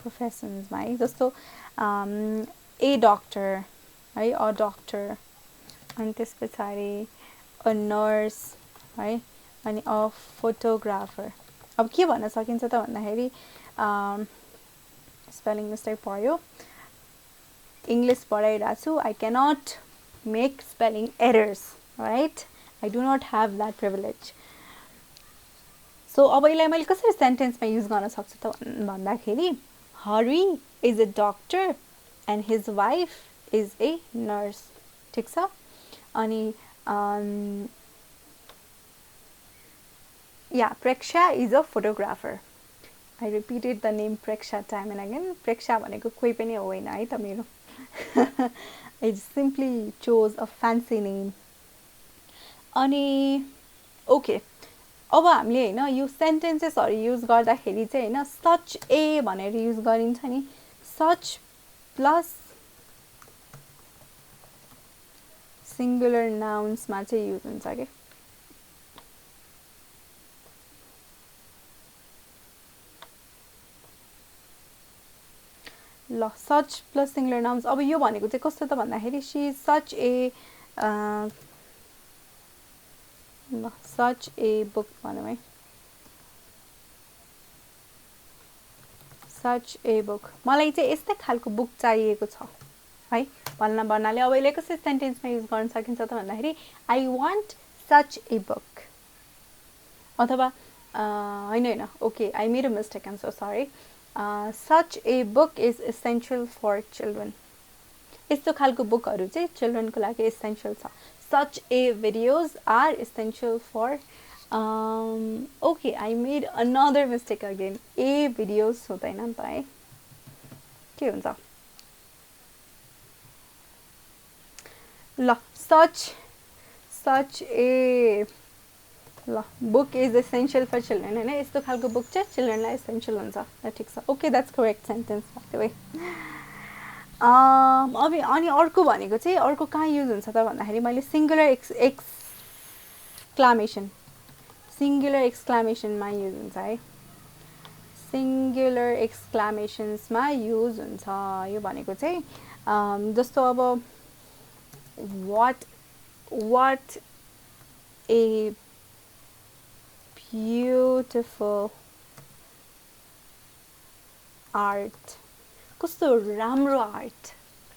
प्रोफेसन्समा है. जस्तो ए डक्टर है, अ डक्टर. अनि त्यस पछाडि अ नर्स है. अनि अ फोटोग्राफर. अब के भन्न सकिन्छ त भन्दाखेरि स्पेलिङ मिस्टेक भयो, इङ्ग्लिस पढाइरहेको छु, I cannot make spelling errors right. I do not have that privilege. So अब यसलाई मैले कसरी सेन्टेन्समा युज गर्न सक्छु त भन्दाखेरि हरी is a doctor and his wife is a nurse. ठिक छ. अनि yeah, Preksha is a photographer. I repeated the name Preksha time and again. Preksha भनेको कोही पनि होइन है त मेरो. I simply chose a fancy name. अनि okay. अब हामीले हैन यो सेन्टेन्सेसहरु युज गर्दाखेरि चाहिँ हैन such a भनेर युज गरिन्छ नि. Such plus singular nouns मा चाहिँ युज हुन्छ के. ल such plus singular nouns. अब यो भनेको चाहिँ कस्तो त भन्दाखेरि she is such a ल such a book भनौँ है. such a book. मलाई चाहिँ यस्तै खालको बुक चाहिएको छ है भन्नाले अब यसले कसरी सेन्टेन्समा युज गर्न सकिन्छ त भन्दाखेरि I want such a book. अथवा हैन okay, I made a mistake, I'm so sorry. Such a book is essential for children. यस्तो खालको बुकहरु चाहिँ चिल्ड्रनको लागि एसेन्शियल छ. Such a videos are essential for okay, I made another mistake again. A videos हुँदैन नि त है. के हुन्छ? ल such a ल book is essential for children हैन. यस्तो खालको बुक चाहिँ चिल्ड्रनलाई एसेन्शियल हुन्छ. ल ठीक छ. Okay, that's correct sentence by the way. अनि अर्को भनेको चाहिँ अर्को कहाँ युज हुन्छ त भन्दाखेरि मैले सिंगुलर एक्सक्लामेसन मा युज हुन्छ है. सिंगुलर एक्सक्लामेशन्स मा युज हुन्छ. यो भनेको चाहिँ जस्तो अब what a beautiful art. कस्तो राम्रो आर्ट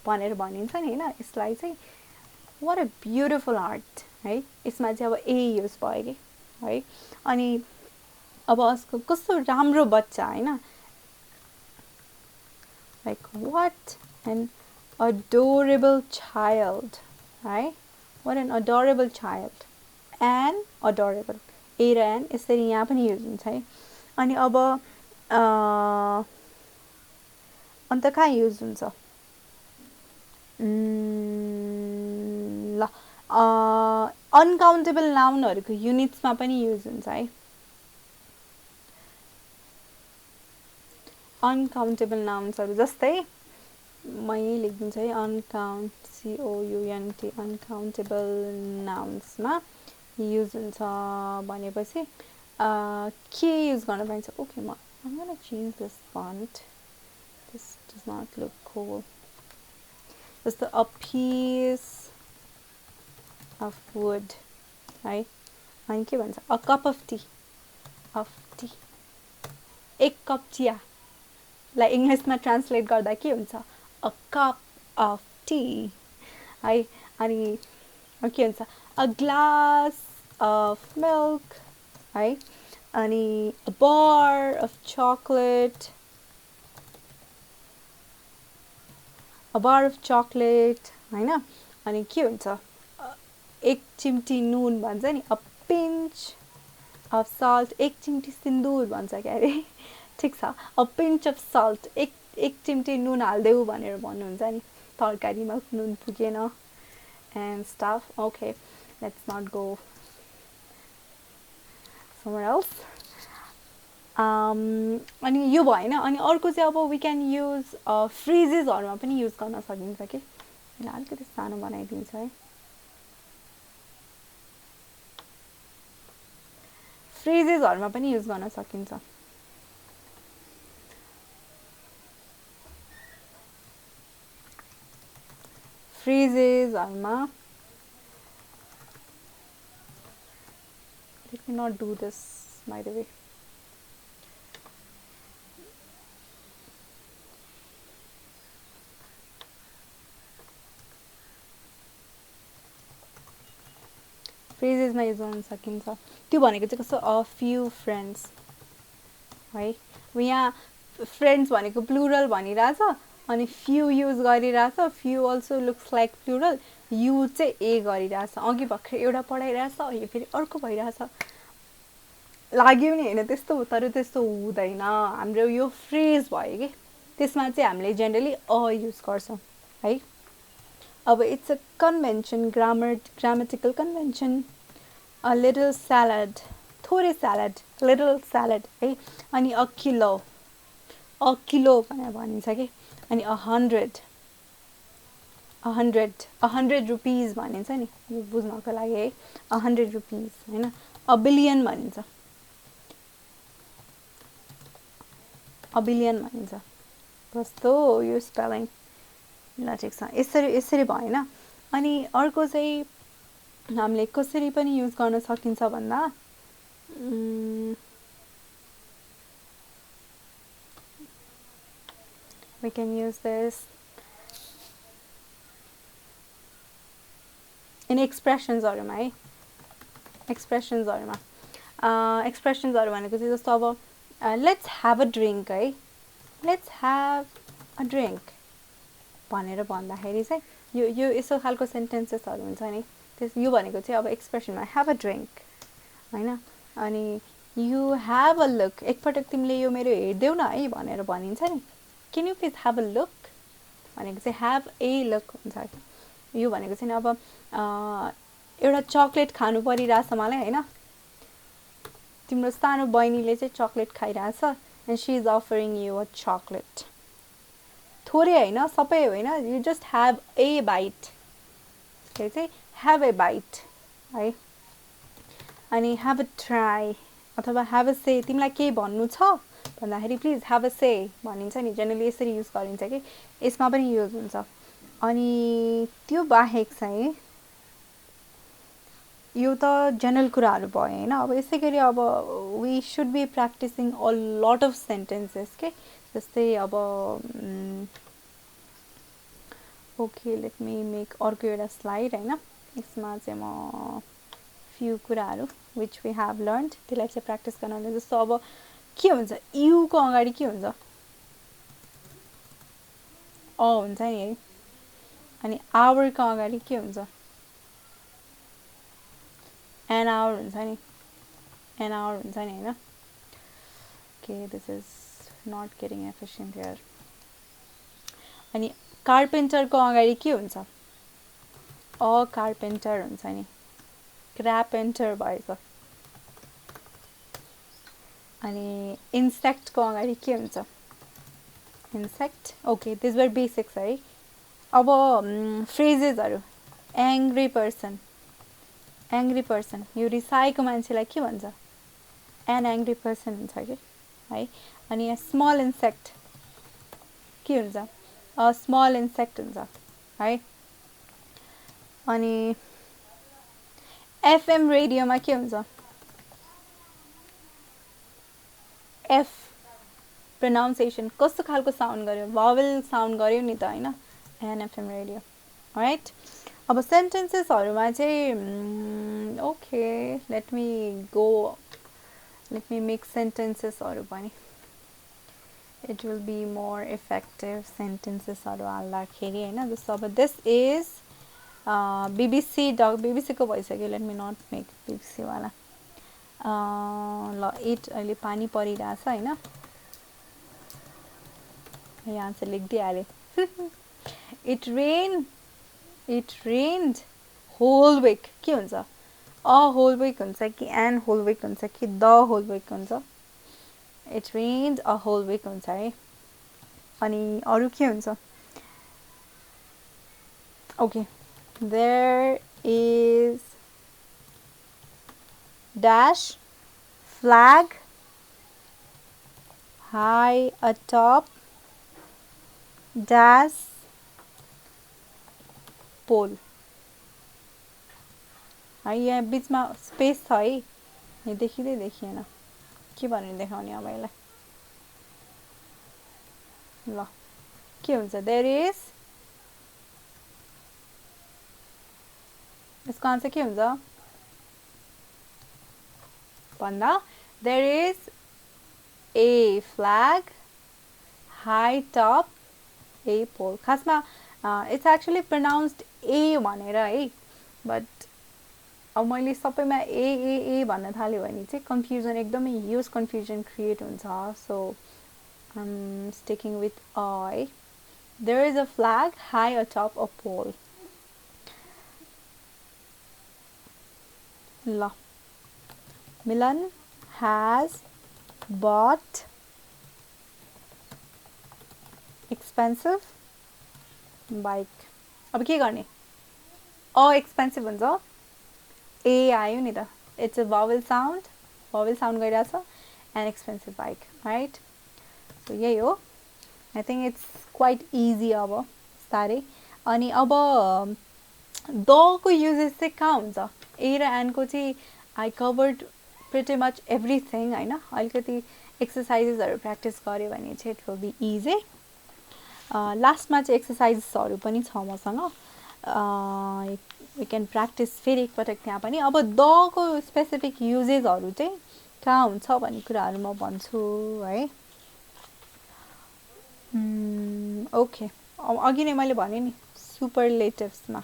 भनेर भनिन्छ नि हैन. यसलाई चाहिँ what a beautiful art है. यसमा चाहिँ अब a युज भयो के है. अनि अब यसको कस्तो राम्रो बच्चा हैन. like what an adorable child है. what an adorable child. and adorable a र n यसरी यहाँ पनि युज हुन्छ है. अनि अब अन्त कहाँ युज हुन्छ ल अनकाउन्टेबल नाउनहरुको युनिट्समा पनि युज हुन्छ है. अनकाउन्टेबल नाउन्सहरु जस्तै म यही लेख्दिन्छु है. COUNT अनकाउन्टेबल नाउन्समा युज हुन्छ भनेपछि के युज गर्न पाइन्छ. Okay, I'm going to change this font. This does not look cool. Just a piece of wood, right? And के भन्छ? A cup of tea. एक कप चिया. लाई इंग्लिशमा ट्रान्सलेट गर्दा के हुन्छ? A cup of tea. है. अनि के हुन्छ? A glass of milk. है. अनि a bar of chocolate. हैन. अनि के हुन्छ? एक चिम्टी नुन भन्छ नि. A pinch of salt. एक चिम्टी सिन्दुर भन्छ के अरे. ठीक छ. A pinch of salt. एक चिम्टी नुन हाल्देऊ भनेर भन्नुहुन्छ नि. तरकारीमा नुन पुगेन and stuff. Okay, let's not go somewhere else. अनि यो भएन. अनि अर्को चाहिँ अब we can use phrases हरुमा पनि युज गर्न सकिन्छ के. ल अलिकति सानो बनाइदिन्छु है. phrases हरुमा पनि युज गर्न सकिन्छ. phrases हरुमा let me not do this by the way. phrases मा युज गर्न सकिन्छ. त्यो भनेको चाहिँ कस्तो a few friends है. यहाँ फ्रेन्ड्स भनेको प्लुरल भनिरहेछ अनि फ्यु युज गरिरहेछ, few also looks like plural, you चाहिँ ए गरिरहेछ। अघि भर्खर एउटा पढाइरहेछ, अहिले फेरि अर्को भइरहेछ। लाग्यो नि होइन त्यस्तो, तर त्यस्तो हुँदैन। हाम्रो यो फ्रेज भयो कि त्यसमा चाहिँ हामीले जेनरली अ युज गर्छौँ है। अब it's a convention, grammatical convention. A little salad, थोरै स्यालड, लिटल स्यालड है। अनि अ किलो भनेर भनिन्छ कि। अनि 100 रुपिज भनिन्छ नि बुझ्नको लागि है, 100 रुपिज होइन। अ बिलियन भनिन्छ, अ बिलियन भनिन्छ। कस्तो यो स्पेलिङ। ल ठिक छ, यसरी भएन। अनि अर्को चाहिँ हामीले कसरी पनि युज गर्न सकिन्छ भन्दा we can use this in एक्सप्रेसन्सहरूमा है। एक्सप्रेसन्सहरूमा एक्सप्रेसन्सहरू भनेको चाहिँ जस्तो अब लेट्स ह्याभ अ ड्रिङ्क है, लेट्स ह्याभ अ ड्रिङ्क भनेर भन्दाखेरि चाहिँ यो यसो खालको सेन्टेन्सेसहरू हुन्छ नि। यो भनेको चाहिँ अब एक्सप्रेसनमा ह्याभ अ ड्रिङ्क होइन। अनि यु ह्याभ अ लुक, एकपटक तिमीले यो मेरो हेरिदेऊ न है भनेर भनिन्छ नि। Can you please have a look भनेको चाहिँ ह्याभ ए लुक हुन्छ। यो भनेको चाहिँ अब एउटा चक्लेट खानु परिरहेछ मलाई होइन, तिम्रो सानो बहिनीले चाहिँ चक्लेट खाइरहेछ and she is offering you a chocolate. थोरै होइन, सबै होइन, you just have a bite, त्यो चाहिँ ह्याभ ए बाइट है। अनि ह्याभ अ ट्राई अथवा ह्याभ अ से, तिमीलाई केही भन्नु छ भन्दाखेरि प्लिज ह्याभ अ से भनिन्छ नि, जेनरली यसरी युज गरिन्छ कि, यसमा पनि युज हुन्छ। अनि त्यो बाहेक चाहिँ यो त जनरल कुराहरू भयो होइन। अब यसै गरी अब we should be practising a lot of sentences के, जस्तै अब ओके लेट मी मेक अर्को एउटा स्लाइड होइन। यसमा चाहिँ म फ्यु कुराहरू विच वी हेभ लर्न्ड त्यसलाई चाहिँ प्र्याक्टिस गर्नु। जस्तो अब के हुन्छ, युको अगाडि के हुन्छ, अ हुन्छ नि है। अनि आवरको अगाडि के हुन्छ, एन आवर हुन्छ नि, एन आवर हुन्छ नि होइन। Okay this is not getting efficient here. अनि कार्पेन्टरको अगाडि के हुन्छ, अ कार्पेन्टर हुन्छ नि, क्रापेन्टर भएछ। अनि इन्सेक्टको अगाडि के हुन्छ, insect. Okay this were basics है। अब फ्रेजेसहरू, एङ्ग्री पर्सन, एङ्ग्री पर्सन, यो रिसाएको मान्छेलाई के भन्छ, एन एङ्ग्री पर्सन हुन्छ कि है। अनि स्मल इन्सेक्ट के हुन्छ, अ स्मल इन्सेक्ट हुन्छ है। अनि एफएम रेडियोमा के हुन्छ, एफ प्रोनाउन्सिएसन कस्तो खालको साउन्ड गर्यो, भावेल साउन्ड गर्यो नि त होइन, एनएफएम रेडियो राइट। अब सेन्टेन्सेसहरूमा चाहिँ ओके लेट मी मेक सेन्टेन्सेसहरू पनि, it will be more effective सेन्टेन्सेसहरू हाल्दाखेरि होइन। जस्तो अब दिस इज बिबिसीको भइसक्यो, लेट मी नट मेक बिबिसीवाला। ल इट अहिले पानी परिरहेछ होइन, यहाँ चाहिँ लेखिदिइहालेँ। इट रेन्ड होल विक के हुन्छ, अ होल विक हुन्छ कि एन होल विक हुन्छ कि द होल विक हुन्छ, it rained a whole week हुन्छ है। अनि अरू के हुन्छ, okay there is dash flag high atop dash pole है। यहाँ बिचमा स्पेस छ है, यहाँ देखिएन के भनेर देखाउने अब यसलाई। ल के हुन्छ, देयर इज, यसको आन्सर के हुन्छ भन्दा there is a flag high top a pole. खासमा it's actually pronounced a भनेर है, but अब मैले सबैमा ए भन्न थाल्यो भने चाहिँ कन्फ्युजन एकदमै ह्युज कन्फ्युजन क्रिएट हुन्छ. So I'm sticking with I. There is a flag high atop a pole. ल, Milan has bought expensive bike. अब के गर्ने? एक्सपेन्सिभ हुन्छ, ए आयो नि त. इट्स अ भावेल साउन्ड गरिरहेछ, and expensive bike, right? So यही हो. I think it's quite easy अब बिस्तारै. अनि अब दको युजेस चाहिँ कहाँ हुन्छ? ए र एनको चाहिँ I covered pretty much everything होइन. अलिकति एक्सर्साइजेसहरू प्र्याक्टिस गऱ्यो भने चाहिँ इट विल बी इजी. लास्टमा चाहिँ एक्सर्साइजेसहरू पनि छ मसँग. वी क्यान प्र्याक्टिस फेरि एकपटक त्यहाँ पनि. अब दको स्पेसिफिक युजेसहरू चाहिँ कहाँ हुन्छ भन्ने कुराहरू म भन्छु है. ओके, अब अघि नै मैले भने नि सुपरलेटिभ्समा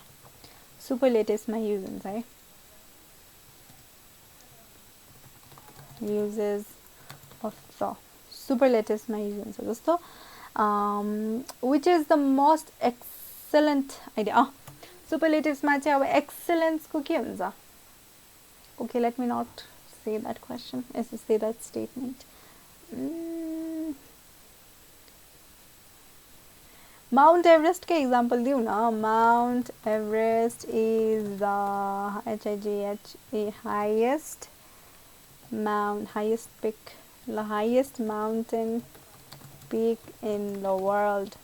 युज हुन्छ है. युजेस अफ द सुपरलेटिभ्समा युज हुन्छ. जस्तो which is the most excellent idea. सुपरलेटिभ्समा चाहिँ अब एक्सलेन्सको के हुन्छ? Okay, let me not say that question, say that statement. Mount Everest के इक्जाम्पल दिउँ न. Mount Everest is the HIGHA highest peak, the highest mountain peak in the world,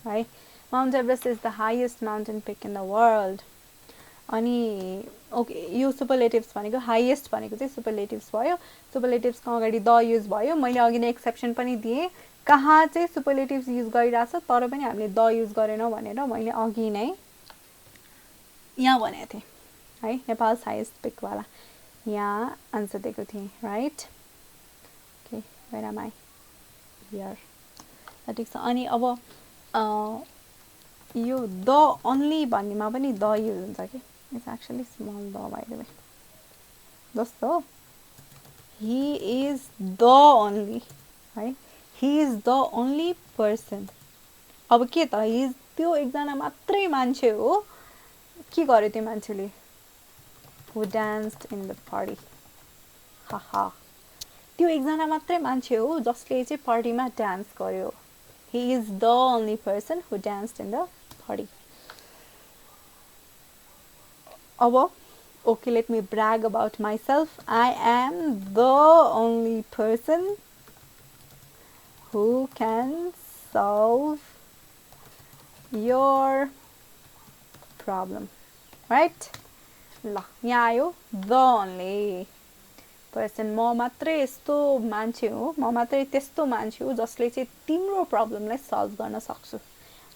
right? Mount Everest is the highest mountain peak in the world. अनि okay, यो सुपरलेटिभ्स भनेको highest भनेको चाहिँ सुपरलेटिभ्स भयो. सुपरलेटिभ्सको अगाडि द युज भयो. मैले अघि नै एक्सेप्सन पनि दिएँ, कहाँ चाहिँ सुपरलेटिभ्स युज गरिरहेछ तर पनि हामीले द युज गरेनौँ भनेर मैले अघि नै यहाँ भनेको थिएँ है. नेपाल्स हाइएस्ट पिकवाला यहाँ आन्सर दिएको थिएँ, right? Okay, where am I? Here. ठिक छ. अनि अब यो द ओन्ली भन्नेमा पनि द युज हुन्छ कि. It's actually small the by the way. जस्तो ही इज द ओन्ली है. He is the only person. अब के त, ही इज त्यो एकजना मात्रै मान्छे हो. के गर्यो त्यो मान्छेले? हु डान्स्ड इन द पार्टी. हाहा, त्यो एकजना मात्रै मान्छे हो जसले चाहिँ पार्टीमा डान्स गर्यो. He is the only person who danced in the party. अब, okay, let me brag about myself. I am the only person who can solve your problem, right? ल, यहाँ आयो the only पर्सन. म मात्रै यस्तो मान्छे हो, म मात्रै त्यस्तो मान्छे हो जसले चाहिँ तिम्रो प्रब्लमलाई सल्भ गर्न सक्छु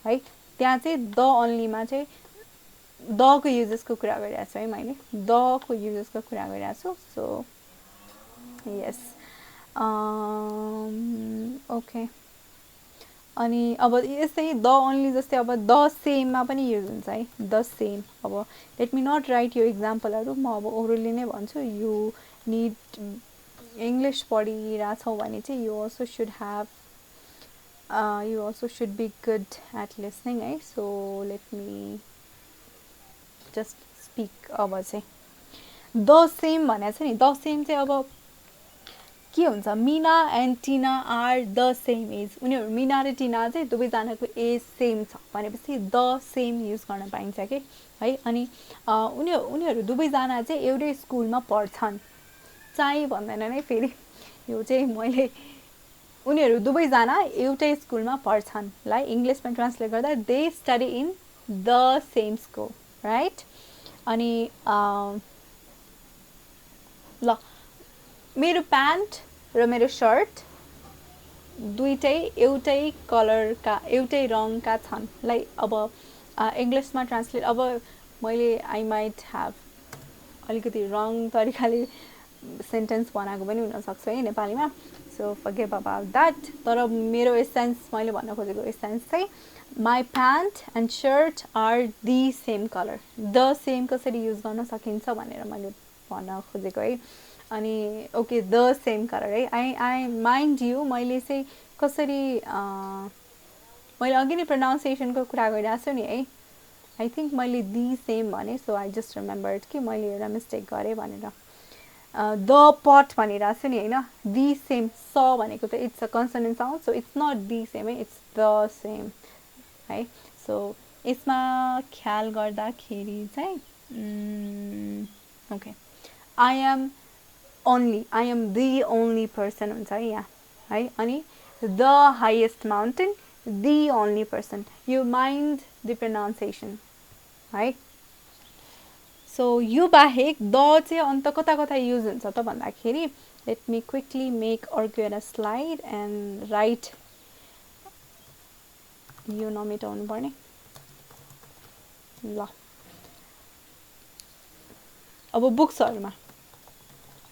है. त्यहाँ चाहिँ द ओन्लीमा चाहिँ दको युजेसको कुरा गरिरहेको छु है मैले. दको युजेसको कुरा गरिरहेको छु. So yes, okay. अनि अब यस्तै द ओन्ली जस्तै अब द सेममा पनि युज हुन्छ है. The same. अब लेट मी नट राइट यो इक्जाम्पलहरू, म अब ओरली नै भन्छु. यु निड इङ्ग्लिस पढिरहेछौ भने चाहिँ you also should be good at listening है. So let me just speak. अब चाहिँ द सेम भनेको छ नि. द सेम चाहिँ अब के हुन्छ? मिना एन्ड टिना आर द सेम एज. उनीहरू मिना र टिना चाहिँ दुवैजनाको एज सेम छ भनेपछि द सेम युज गर्न पाइन्छ कि है. अनि उनीहरू दुवैजना चाहिँ एउटै स्कुलमा पढ्छन्. चाहिँ भन्दैन नै फेरि, यो चाहिँ मैले उनीहरू दुवैजना एउटै स्कुलमा पढ्छन् लाई इङ्ग्लिसमा ट्रान्सलेट गर्दा they study in the same school, right? अनि ल, मेरो प्यान्ट र मेरो सर्ट दुईटै एउटै कलरका, एउटै रङका छन् लाई. अब इङ्ग्लिसमा ट्रान्सलेट, अब मैले आई माइट ह्याभ अलिकति रङ तरिकाले सेन्टेन्स बनाएको पनि हुनसक्छ है नेपालीमा. So so forgive about that. तर मेरो एसेन्स मैले भन्न खोजेको एसेन्स चाहिँ my pant and shirt are the same colour. The same कसरी युज गर्न सकिन्छ भनेर मैले भन्न खोजेको है. अनि ओके द सेम कलर है. आई माइन्ड यु मैले चाहिँ कसरी मैले अघि नै प्रोनाउन्सिएसनको कुरा गरिरहेको छु नि है. आई थिङ्क मैले दि सेम भने सो आई जस्ट रिमेम्बर्ड कि मैले एउटा मिस्टेक गरेँ भनेर. द पट भनिरहेको छु नि होइन. दि सेम स भनेको त it's a consonant sound so it's not the same है इट्स द सेम है. सो यसमा ख्याल गर्दाखेरि चाहिँ okay I am the only person हुन्छ है यहाँ है. अनि the highest mountain the only person. You mind the pronunciation है. सो यो बाहेक द चाहिँ अन्त कता कता युज हुन्छ त भन्दाखेरि लेट मी क्विकली मेक अर्को एउटा स्लाइड एन्ड राइट. यो नमेटाउनु पर्ने ल. अब बुक्सहरूमा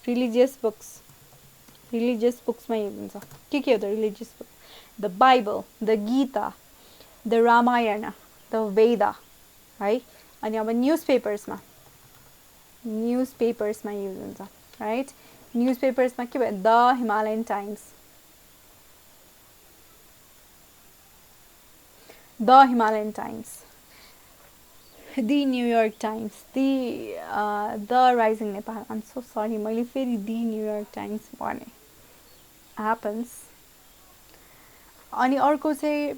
रिलिजियस बुक्समा युज हुन्छ. के हो त religious book? The Bible, the Gita, the Ramayana, the Veda है. अनि अब न्युजपेपर्समा युज हुन्छ राइट. न्युजपेपर्समा के भयो? The Himalayan Times, the New York Times, the Rising Nepal. I'm so sorry मैले फेरि दि न्युयोर्क टाइम्स भने ह्यापन्स. अनि अर्को चाहिँ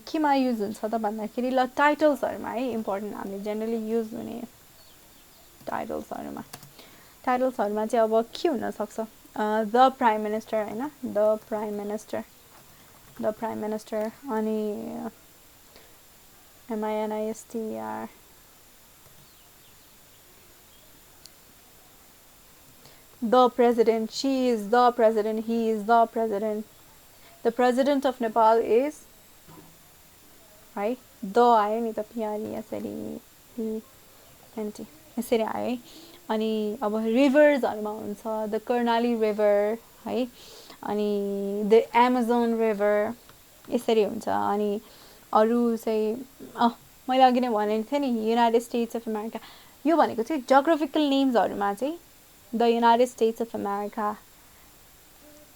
केमा युज हुन्छ त भन्दाखेरि ल टाइटल्सहरूमा है. इम्पोर्टेन्ट हामीले जेनरली युज हुने टाइटल्सहरूमा चाहिँ अब के हुनसक्छ? द प्राइम मिनिस्टर होइन. द प्राइम मिनिस्टर अनि MINISTER the president, she is the president, he is the president, the president of Nepal is है. द आयो नि त पिआरई यसरी एनटी यसरी आयो है. अनि अब रिभर्सहरूमा हुन्छ द कर्णाली रिभर है. अनि द एमाजोन रिभर यसरी हुन्छ. अनि अरू चाहिँ मैले अघि नै भनेको थिएँ नि युनाइटेड स्टेट्स अफ अमेरिका. यो भनेको चाहिँ जियोग्राफिकल नेम्सहरूमा चाहिँ the United states of America,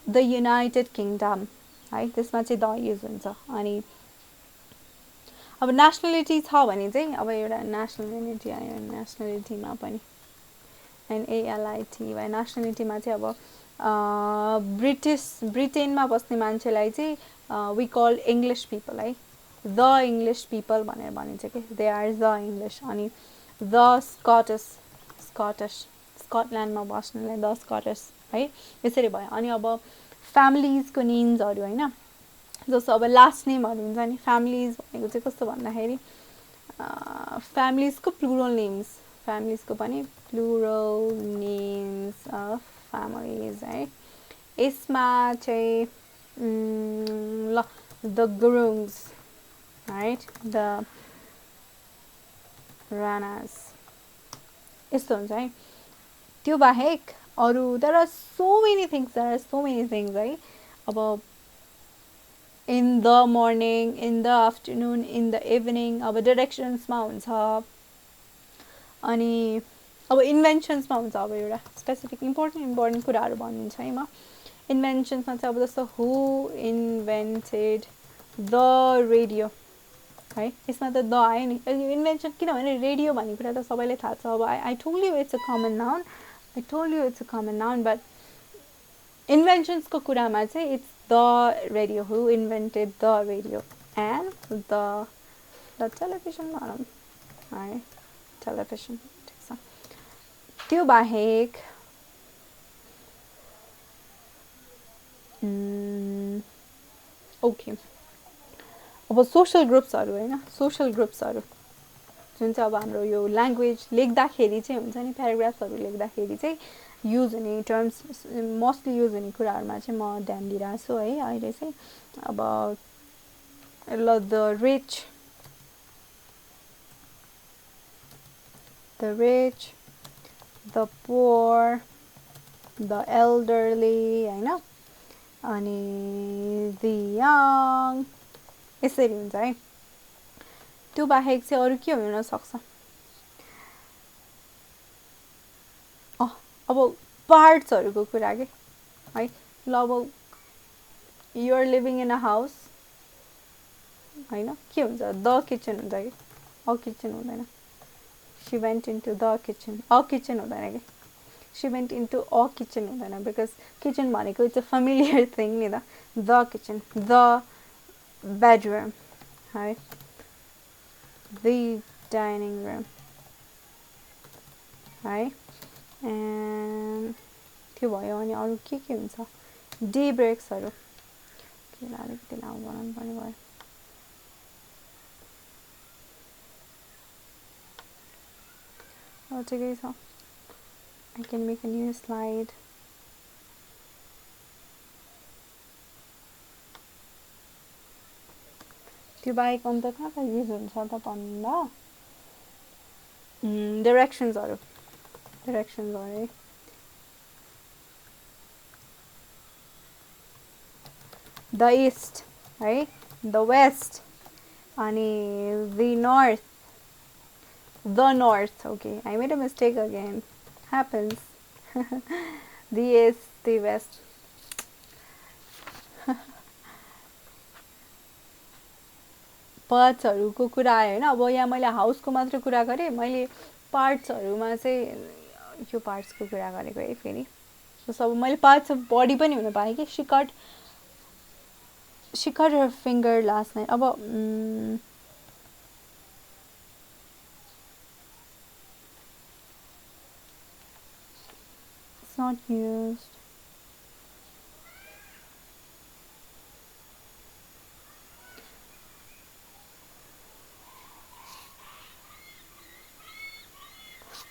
the United kingdom है. त्यसमा चाहिँ द युज हुन्छ. अनि अब नेसनलिटी छ भने चाहिँ अब एउटा नेसनलिटी आयो. नेसनलिटीमा पनि NALITY भयो. नेसनलिटीमा चाहिँ अब ब्रिटेनमा बस्ने मान्छेलाई चाहिँ वी कल इङ्ग्लिस पिपल है. द इङ्ग्लिस पिपल भनेर भनिन्छ कि दे आर द इङ्ग्लिस. अनि द स्कटल्यान्डमा बस्नेलाई द स्कटिस है. यसरी भयो. अनि अब फ्यामिलीजको नेम्सहरू होइन. जस्तो अब लास्ट नेमहरू हुन्छ नि. फ्यामिलीज भनेको चाहिँ कस्तो भन्दाखेरि फ्यामिलीजको प्लुरल नेम्स. फ्यामिलीजको पनि प्लुरल नेम्स अफ फ्यामिलीज है. यसमा चाहिँ ल the Gurungs right. The Ranas यस्तो हुन्छ है. त्यो बाहेक अरू there are so many things है. अब in the morning, in the afternoon, in the evening. अब डिरेक्सन्समा हुन्छ. अनि अब इन्भेन्सन्समा हुन्छ. अब एउटा स्पेसिफिक इम्पोर्टेन्ट कुराहरू भनिदिन्छु है म. इन्भेन्सन्समा चाहिँ अब जस्तो हु इन्भेन्टेड द रेडियो है. यसमा त द आयो नि. इन्भेन्सन किनभने रेडियो भन्ने कुरा त सबैलाई थाहा छ. अब I told you it's a common noun but इन्भेन्सन्सको कुरामा चाहिँ it's the radio. Who invented the radio and the television भनौँ है. टेलिभिजन ठिक छ. त्यो बाहेक ओके अब सोसल ग्रुप्सहरू होइन. सोसल ग्रुप्सहरू जुन चाहिँ अब हाम्रो यो ल्याङ्ग्वेज लेख्दाखेरि चाहिँ हुन्छ नि. प्याराग्राफ्सहरू लेख्दाखेरि चाहिँ युज हुने टर्म्स मोस्टली युज हुने कुराहरूमा चाहिँ म ध्यान दिइरहेको छु है अहिले चाहिँ. अब ल the rich, the poor, the elderly होइन. अनि the young यसरी हुन्छ है त्यो बाहेक चाहिँ अरु के हुन सक्छ अब पार्ट्सहरुको कुरा के है ल अब you are living in a house हैन के हुन्छ द किचन हुन्छ के अ किचन हुँदैन she went into the kitchen a kitchen हुँदैन के she went into a kitchen हुँदैन because kitchen भनेको it's a familiar thing नि त the kitchen the bedroom है the dining room है and त्यो भयो अनि अरु के हुन्छ डे ब्रेक्सहरु के अलिकति लामो बनाउनु पर्ने भयो ठिकै छ I can make a new slide त्यो बाहेक अन्त कहाँ युज हुन्छ त भन्दा डाइरेक्सन्सहरु है the east है the west अनि the north okay I made a mistake again happens the east the west पार्ट्सहरुको कुरा आयो हैन अब यहाँ मैले हाउसको मात्र कुरा गरे मैले पार्ट्सहरुमा चाहिँ यो पार्ट्सको कुरा गरेको है फेरि सब मैले पार्ट्स अफ बडी पनि हुन पाए कि she cut her finger last night अब it's not used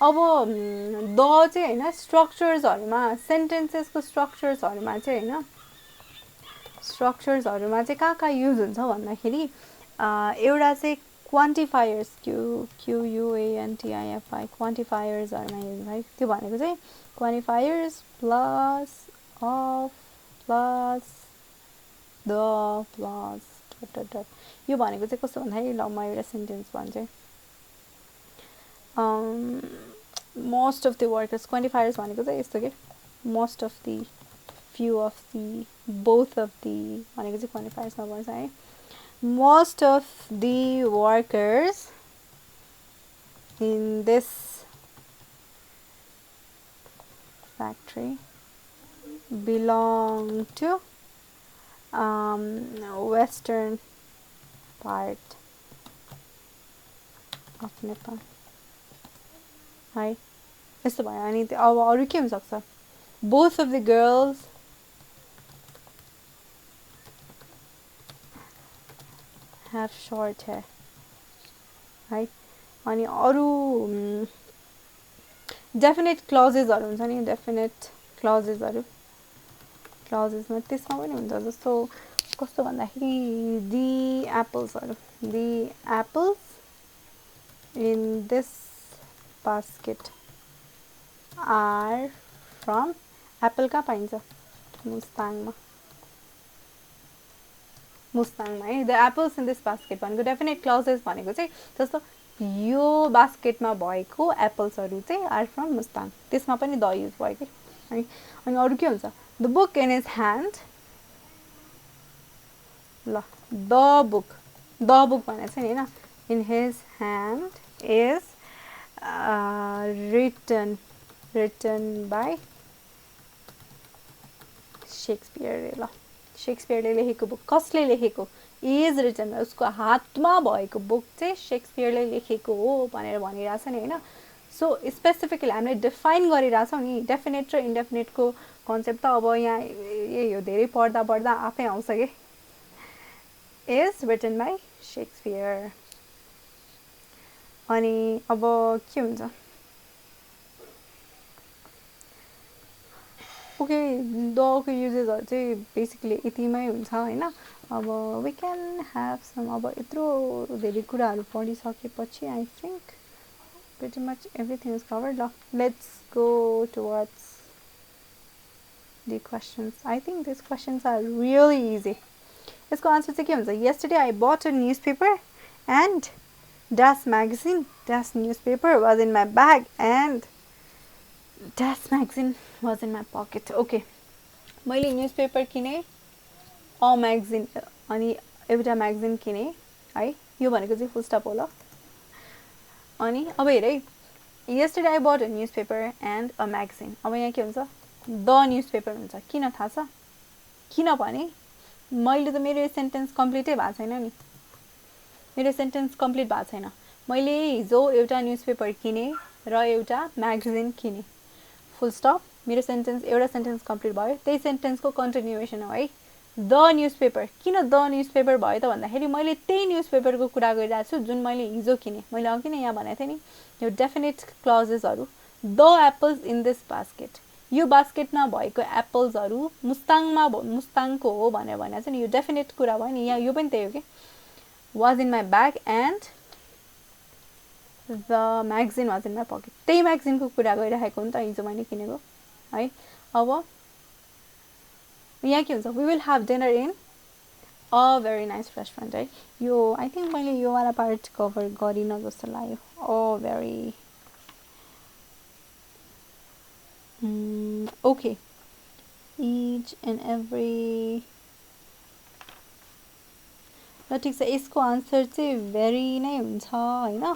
अब द चाहिँ हैन स्ट्रक्चर्सहरुमा सेन्टेन्सेसको स्ट्रक्चर्सहरुमा चाहिँ हैन स्ट्रक्चर्सहरुमा चाहिँ कहाँ युज हुन्छ भन्दाखेरि एउटा चाहिँ क्वान्टिफायर्स QUANTIFI क्वान्टिफायर्सहरुमा युज है त्यो भनेको चाहिँ quantifiers plus of plus the plus dot dot यो भनेको चाहिँ कस्तो भन्दाखेरि ल म एउटा सेन्टेन्स भन्छु most of the workers quantifiers भनेको चाहिँ यस्तो के most of the few of the both of the भनेको चाहिँ quantifiers नभन्छ है most of the workers in this factory belong to western part of Nepal है यस्तो भयो अनि अब अरु के हुन सक्छ both of the girls have short hair है अनि अरु डेफिनेट क्लजेसहरु हुन्छ नि डेफिनेट क्लजेसहरु क्लजेसमा त्यसमा पनि हुन्छ जस्तो कस्तो भन्दाखेरि the apples in this basket are from apple कहाँ पाइन्छ मुस्ताङमा है the apples in this basket भनेको डेफिनेट क्लजेस भनेको चाहिँ जस्तो यो बास्केटमा भएको एप्पल्सहरु चाहिँ आर फ्रम मुस्ताङ त्यसमा पनि द युज भयो के है अनि अरु के हुन्छ the book in his hand ल the book भनेको चाहिँ हैन in his hand is written by शेक्सपियरले ल शेक्सपियरले लेखेको बुक कसले लेखेको इज रिटन उसको हातमा भएको बुक चाहिँ शेक्सपियरले लेखेको हो भनेर भनिराछ नि हैन सो स्पेसिफिकली हामीले डिफाइन गरिराछौं नि डेफिनेट र इन्डेफिनेटको कन्सेप्ट त अब यहाँ यही हो धेरै पढ्दा आफै आउँछ के इज रिटन बाइ शेक्सपियर अनि अब के हुन्छ ओके दको युजेसहरु चाहिँ बेसिकली यतिमै हुन्छ हैन अब वी क्यान ह्याभ सम अब यत्रो धेरै कुराहरु पढिसकेपछि I think pretty much everything is covered. Let's go towards the questions. I think these questions are really easy. यसको आन्सर चाहिँ के हुन्छ? Yesterday I bought a newspaper and dash magazine dash newspaper was in my bag and dash magazine was in my pocket. Okay. मैले newspaper किने, a magazine अनि एउटा magazine किने है, यो भनेको चाहिँ फुल स्टप हो ल. अनि अब हेर है, yesterday I bought a newspaper and a magazine. अब यहाँ के हुन्छ? द न्युजपेपर हुन्छ. किन थाहा छ? किनभने मैले त मेरो सेन्टेन्स कम्प्लिटै भएको छैन नि. मेरो सेन्टेन्स कम्प्लिट भएको छैन. मैले हिजो एउटा न्युजपेपर किने र एउटा म्यागजिन किने. फुल स्टप. मेरो सेन्टेन्स एउटा सेन्टेन्स कम्प्लिट भयो. त्यही सेन्टेन्सको कन्टिन्युएसन हो है. The newspaper. किन द न्युजपेपर भयो त भन्दाखेरि मैले त्यही न्युजपेपरको कुरा गरिरहेको छु जुन मैले हिजो किने. मैले अघि नै यहाँ भनेको थिएँ नि, यो डेफिनेट क्लजेसहरू. The apples in this basket. यो बास्केटमा भएको एप्पल्सहरू मुस्ताङको हो भनेर भनेको छ नि, यो डेफिनेट कुरा भयो नि. यहाँ यो पनि त्यही हो कि, was in my bag and the magazine was in my pocket. त्यही म्यागजिनको कुरा गरिरहेको हो नि त हिजो मैले किनेको है. अब यहाँ के हुन्छ? We will have dinner in a very nice restaurant है. यो आई थिङ्क मैले यो वाला पार्ट कभर गरिनँ जस्तो लाग्यो. A very okay. Each and every. ल ठिक छ, यसको आन्सर चाहिँ भेरी नै हुन्छ होइन.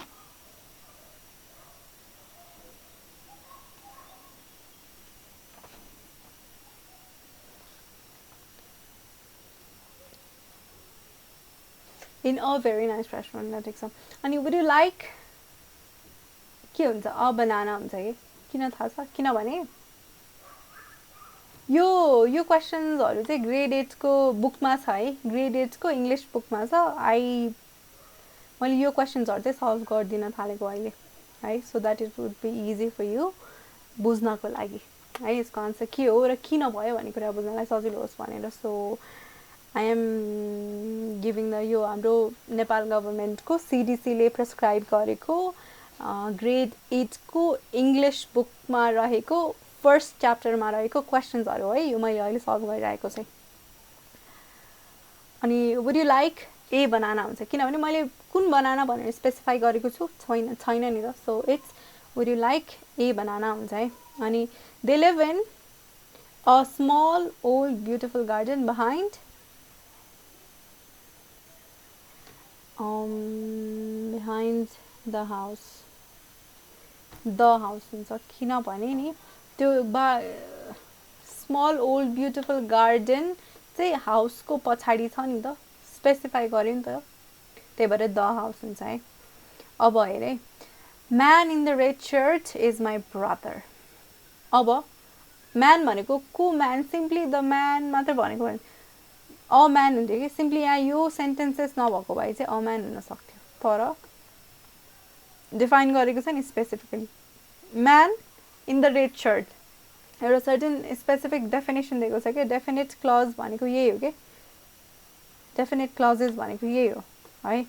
In a very nice restaurant. ल ठिक छ. अनि वुड यु लाइक के हुन्छ? अ बनाना हुन्छ कि. किन थाहा छ? किनभने यो क्वेसन्सहरू चाहिँ ग्रेड 8को बुकमा छ है. ग्रेड 8को इङ्ग्लिस बुकमा छ. मैले यो क्वेसन्सहरू चाहिँ सल्भ गरिदिन थालेको अहिले है, so that it would be easy for you बुझ्नको लागि है. यसको आन्सर के हो र किन भयो भन्ने कुरा बुझ्नलाई सजिलो होस् भनेर. So I am giving the यो हाम्रो नेपाल गभर्मेन्टको सिडिसीले प्रेस्क्राइब गरेको ग्रेड 8को इङ्ग्लिस बुकमा रहेको फर्स्ट च्याप्टरमा रहेको क्वेसन्सहरू है. यो मैले अहिले सल्भ गरिरहेको चाहिँ. अनि would you like a banana हुन्छ. किनभने मैले कुन बनाना भनेर स्पेसिफाई गरेको छु छैन नि त. So it's would you like a banana हुन्छ है. अनि they live in a small old beautiful garden behind the house. The house हुन्छ. किनभने नि त्यो स्मल ओल्ड ब्युटिफुल गार्डन चाहिँ हाउसको पछाडि छ नि त, स्पेसिफाई गर्यो नि त, त्यही भएर द हाउस हुन्छ है. अब हेर है, man in the red shirt is my brother. अब म्यान भनेको को म्यान? सिम्पली द म्यान मात्र भनेको भने अ म्यान हुन्थ्यो कि. सिम्पली यहाँ यो सेन्टेन्सेस नभएको भए चाहिँ अ म्यान हुन सक्थ्यो, तर डिफाइन गरेको छ नि specifically. Man in the red shirt एउटा सर्टेन स्पेसिफिक डेफिनेसन दिएको छ कि. डेफिनेट क्लज भनेको यही हो कि. डेफिनेट क्लजेस भनेको यही हो है.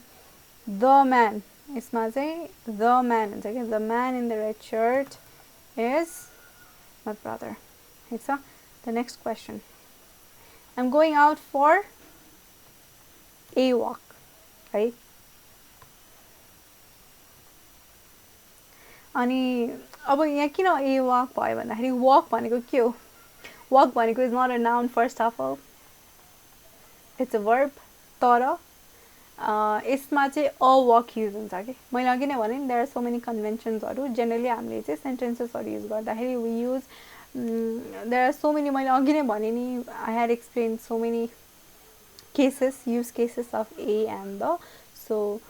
द म्यान, यसमा चाहिँ द म्यान हुन्छ कि. The man in the red shirt is my brother. ठिक छ. The next question. I am going out for a walk है. अनि अब यहाँ किन ए वक भयो भन्दाखेरि वक भनेको के हो? वक भनेको is not a noun first of all, it's a verb. तर यसमा चाहिँ अ वक युज हुन्छ कि. मैले अघि नै भने नि, देयर आर सो मेनी कन्भेन्सन्सहरू. जेनरली हामीले चाहिँ सेन्टेन्सेसहरू युज गर्दाखेरि we use there are so many. मैले अघि नै भने नि, I had explain so many cases, use cases of a and the. So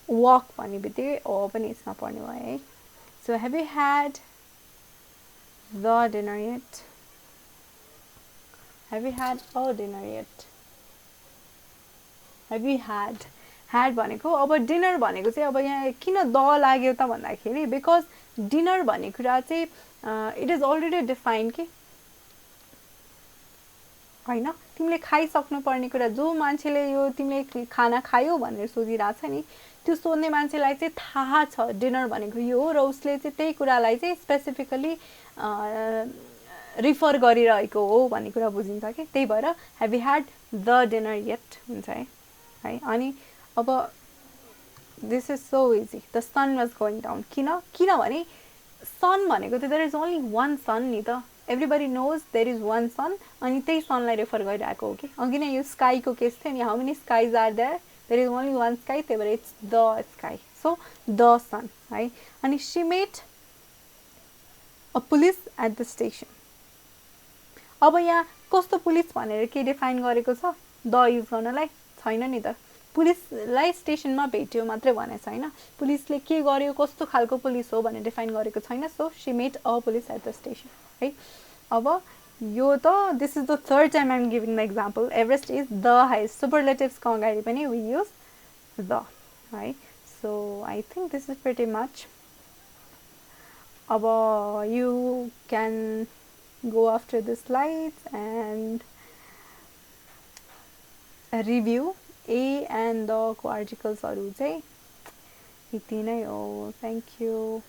वक भन्ने बित्तिकै अ पनि यसमा पर्ने भयो है. So have you had the dinner yet? Have you had a dinner yet? Have you had भनेको. अब डिनर भनेको चाहिँ अब यहाँ किन द लाग्यो त भन्दाखेरि बिकज डिनर भन्ने कुरा चाहिँ इट इज अलरेडी डिफाइन्ड कि होइन. तिमीले खाइसक्नु पर्ने कुरा, जो मान्छेले यो तिमीले खाना खायो भनेर सोधिरहेको छ नि, त्यो सोध्ने मान्छेलाई चाहिँ थाहा छ डिनर भनेको यो हो, र उसले चाहिँ त्यही कुरालाई चाहिँ स्पेसिफिकली रिफर गरिरहेको हो भन्ने कुरा बुझिन्छ कि त्यही भएर have you had the dinner yet हुन्छ है अनि अब this is so easy the sun was going down किनभने सन भनेको त there is only one sun नि त everybody knows there is one sun अनि त्यही सनलाई रेफर गरिरहेको हो कि अघि नै यो स्काईको केस थियो नि how many skies are there is only one sky त्यही भएर it's the sky so the sun है अनि she met a police at the station अब यहाँ कस्तो पुलिस भनेर के डिफाइन गरेको छ द युज गर्नलाई छैन नि त पुलिसलाई स्टेसनमा भेट्यो मात्रै भनेको छैन पुलिसले के गर्यो कस्तो खालको पुलिस हो भनेर डिफाइन गरेको छैन so she met a police at the station है अब यो त this is the third time I'm giving the example Everest is the highest सुपरलेटिभ्सको अगाडि पनि वी युज द है so I think this is pretty much अब you can go after the slides and review A and the को articles हरू चाहिँ यति नै हो. Thank you.